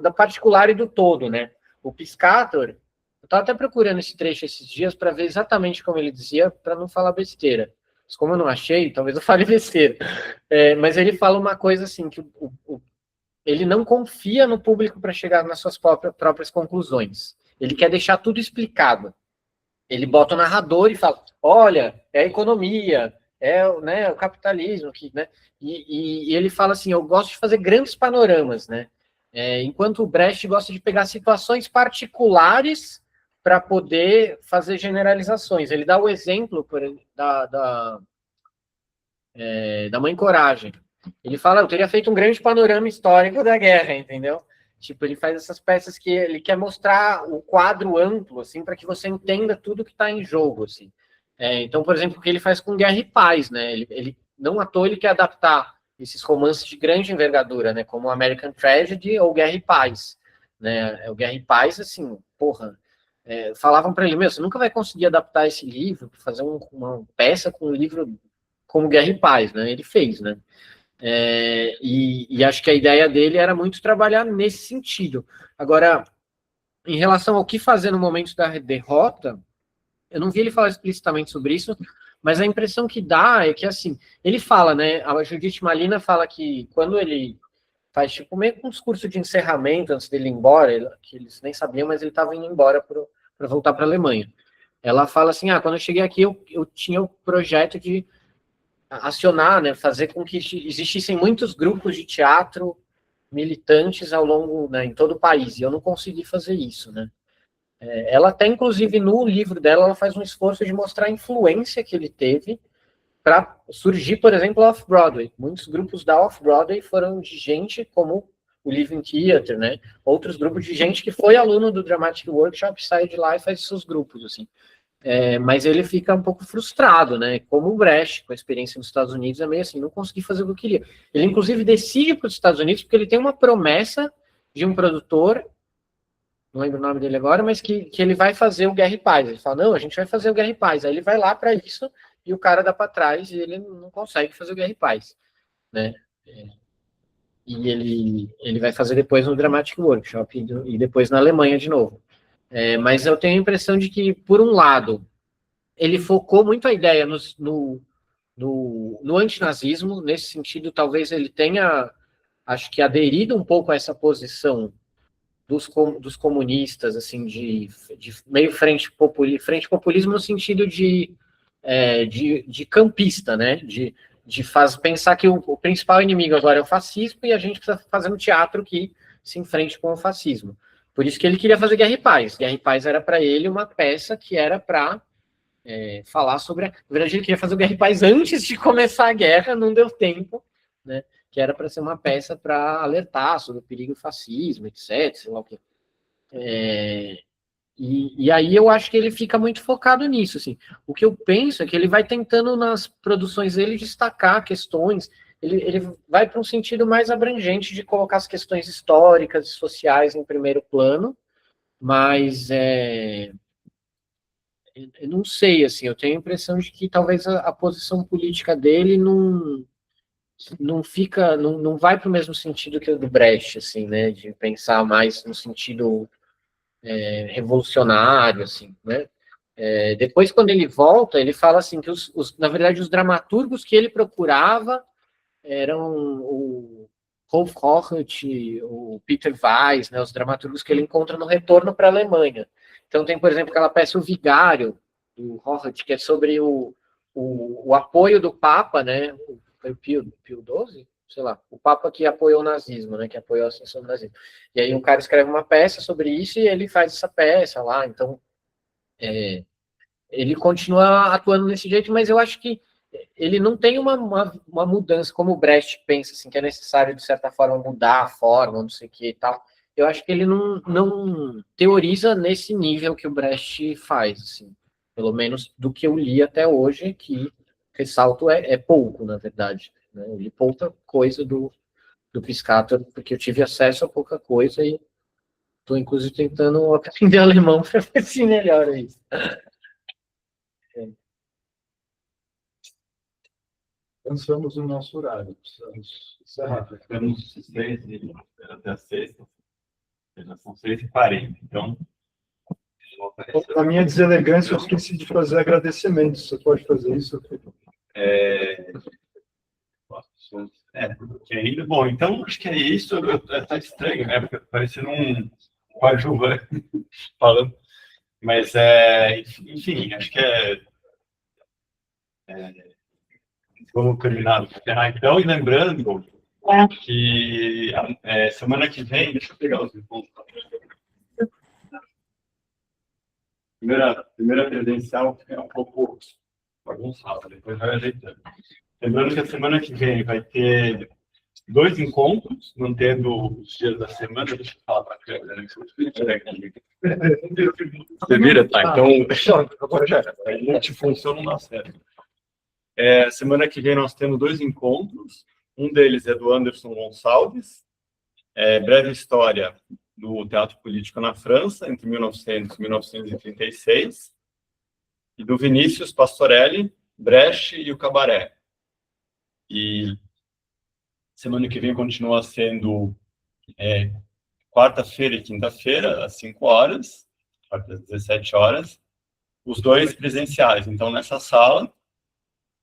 da particular e do todo, né? O Piscator, eu estava até procurando esse trecho esses dias para ver exatamente como ele dizia, para não falar besteira. Mas como eu não achei, talvez eu fale besteira. Mas ele fala uma coisa assim, que ele não confia no público para chegar nas suas próprias conclusões. Ele quer deixar tudo explicado. Ele bota o narrador e fala, olha, é a economia, né, o capitalismo, né? E ele fala assim, eu gosto de fazer grandes panoramas, né? Enquanto o Brecht gosta de pegar situações particulares para poder fazer generalizações. Ele dá o exemplo da Mãe Coragem. Ele fala, eu teria feito um grande panorama histórico da guerra, entendeu? Tipo, ele faz essas peças que ele quer mostrar o quadro amplo, assim, para que você entenda tudo que está em jogo, assim. Então, por exemplo, o que ele faz com Guerra e Paz, né? Ele não à toa ele quer adaptar esses romances de grande envergadura, né? Como American Tragedy ou Guerra e Paz, né? O Guerra e Paz, assim, porra, falavam para ele, meu, você nunca vai conseguir adaptar esse livro, fazer uma peça com um livro como Guerra e Paz, né? Ele fez, né? E acho que a ideia dele era muito trabalhar nesse sentido. Agora, em relação ao que fazer no momento da derrota, eu não vi ele falar explicitamente sobre isso, mas a impressão que dá é que, assim, ele fala, né, a Judith Malina fala que quando ele faz, tipo, meio que um discurso de encerramento antes dele ir embora, que eles nem sabiam, mas ele estava indo embora para voltar para a Alemanha. Ela fala assim, quando eu cheguei aqui, eu tinha o projeto de acionar, né, fazer com que existissem muitos grupos de teatro militantes ao longo, né, em todo o país, e eu não consegui fazer isso, né. Ela até, inclusive, no livro dela, ela faz um esforço de mostrar a influência que ele teve para surgir, por exemplo, a Off-Broadway. Muitos grupos da Off-Broadway foram de gente como o Living Theatre, né, outros grupos de gente que foi aluno do Dramatic Workshop, sai de lá e faz seus grupos, assim. Mas ele fica um pouco frustrado, né? Como o Brecht, com a experiência nos Estados Unidos, é meio assim, não consegui fazer o que eu queria. Ele, inclusive, decide para os Estados Unidos porque ele tem uma promessa de um produtor, não lembro o nome dele agora, mas que ele vai fazer o Guerra e Paz. Ele fala, não, a gente vai fazer o Guerra e Paz. Aí ele vai lá para isso e o cara dá para trás e ele não consegue fazer o Guerra e Paz, né? E ele vai fazer depois no Dramatic Workshop e depois na Alemanha de novo. Mas eu tenho a impressão de que, por um lado, ele focou muito a ideia no antinazismo, nesse sentido, talvez ele tenha, acho que, aderido um pouco a essa posição dos comunistas, assim, de meio frente populismo no sentido de campista, né, de pensar que o principal inimigo agora é o fascismo e a gente precisa fazer um teatro que se enfrente com o fascismo. Por isso que ele queria fazer Guerra e Paz. Guerra e Paz era para ele uma peça que era para falar sobre... Na verdade, ele queria fazer o Guerra e Paz antes de começar a guerra, não deu tempo, né? Que era para ser uma peça para alertar sobre o perigo do fascismo, etc. Sei lá o quê. E aí eu acho que ele fica muito focado nisso. Assim. O que eu penso é que ele vai tentando, nas produções dele, destacar questões... Ele vai para um sentido mais abrangente de colocar as questões históricas e sociais em primeiro plano, mas eu não sei, assim, eu tenho a impressão de que talvez a posição política dele não vai para o mesmo sentido que o do Brecht, assim, né, de pensar mais no sentido revolucionário, assim, né. Depois, quando ele volta, ele fala assim que na verdade, os dramaturgos que ele procurava eram o Rolf Kochelt, o Peter Weiss, né, os dramaturgos que ele encontra no retorno para a Alemanha. Então tem, por exemplo, aquela peça O Vigário, do Kochelt, que é sobre o apoio do Papa, né, foi o Pio XII? Sei lá, o Papa que apoiou o nazismo, né, que apoiou a ascensão do nazismo. E aí um cara escreve uma peça sobre isso e ele faz essa peça lá, então ele continua atuando desse jeito, mas eu acho que ele não tem uma mudança, como o Brecht pensa, assim, que é necessário, de certa forma, mudar a forma, não sei o que e tal. Eu acho que ele não teoriza nesse nível que o Brecht faz, assim, pelo menos do que eu li até hoje, que, ressalto, é pouco, na verdade. Né? Eu li pouca coisa do Piscator, porque eu tive acesso a pouca coisa e estou, inclusive, tentando aprender alemão para ver se melhora isso. Cansamos o nosso horário, precisamos encerrar. Ficamos 6 até a sexta. Já são 6h40. Então, Na minha deselegância, eu esqueci de fazer agradecimentos. Você pode fazer isso? que ainda, bom, então acho que é isso. Tá estranho, né? Porque parecendo um coadjuvante falando. Mas, enfim, acho que vamos terminar então, e lembrando que semana que vem, deixa eu pegar os pontos. Primeira credencial é um pouco bagunçada, depois vai ajeitando. Lembrando que a semana que vem vai ter 2 encontros, mantendo os dias da semana. Deixa eu falar para a câmera, né? Você vira? Tá, então, agora já era. Aí multifunção não dá certo. Semana que vem nós temos 2 encontros. Um deles é do Anderson Gonçalves, Breve História do Teatro Político na França, entre 1900 e 1936, e do Vinícius Pastorelli, Brecht e o Cabaré. E semana que vem continua sendo quarta-feira e quinta-feira, às 5 horas, quarta às 17 horas, os 2 presenciais. Então, nessa sala,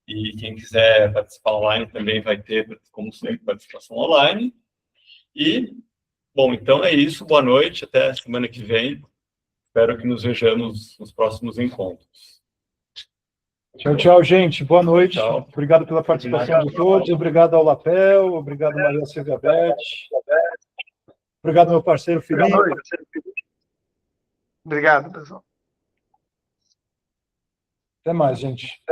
e quem quiser participar online também vai ter, como sempre, participação online. E, bom, então é isso. Boa noite, até semana que vem. Espero que nos vejamos nos próximos encontros. Tchau, tchau, gente. Boa noite. Tchau. Obrigado pela participação de todos. Obrigado ao Lapel. Obrigado, Maria Silvia Beth. Obrigado, meu parceiro Felipe. Obrigado, pessoal. Até mais, gente.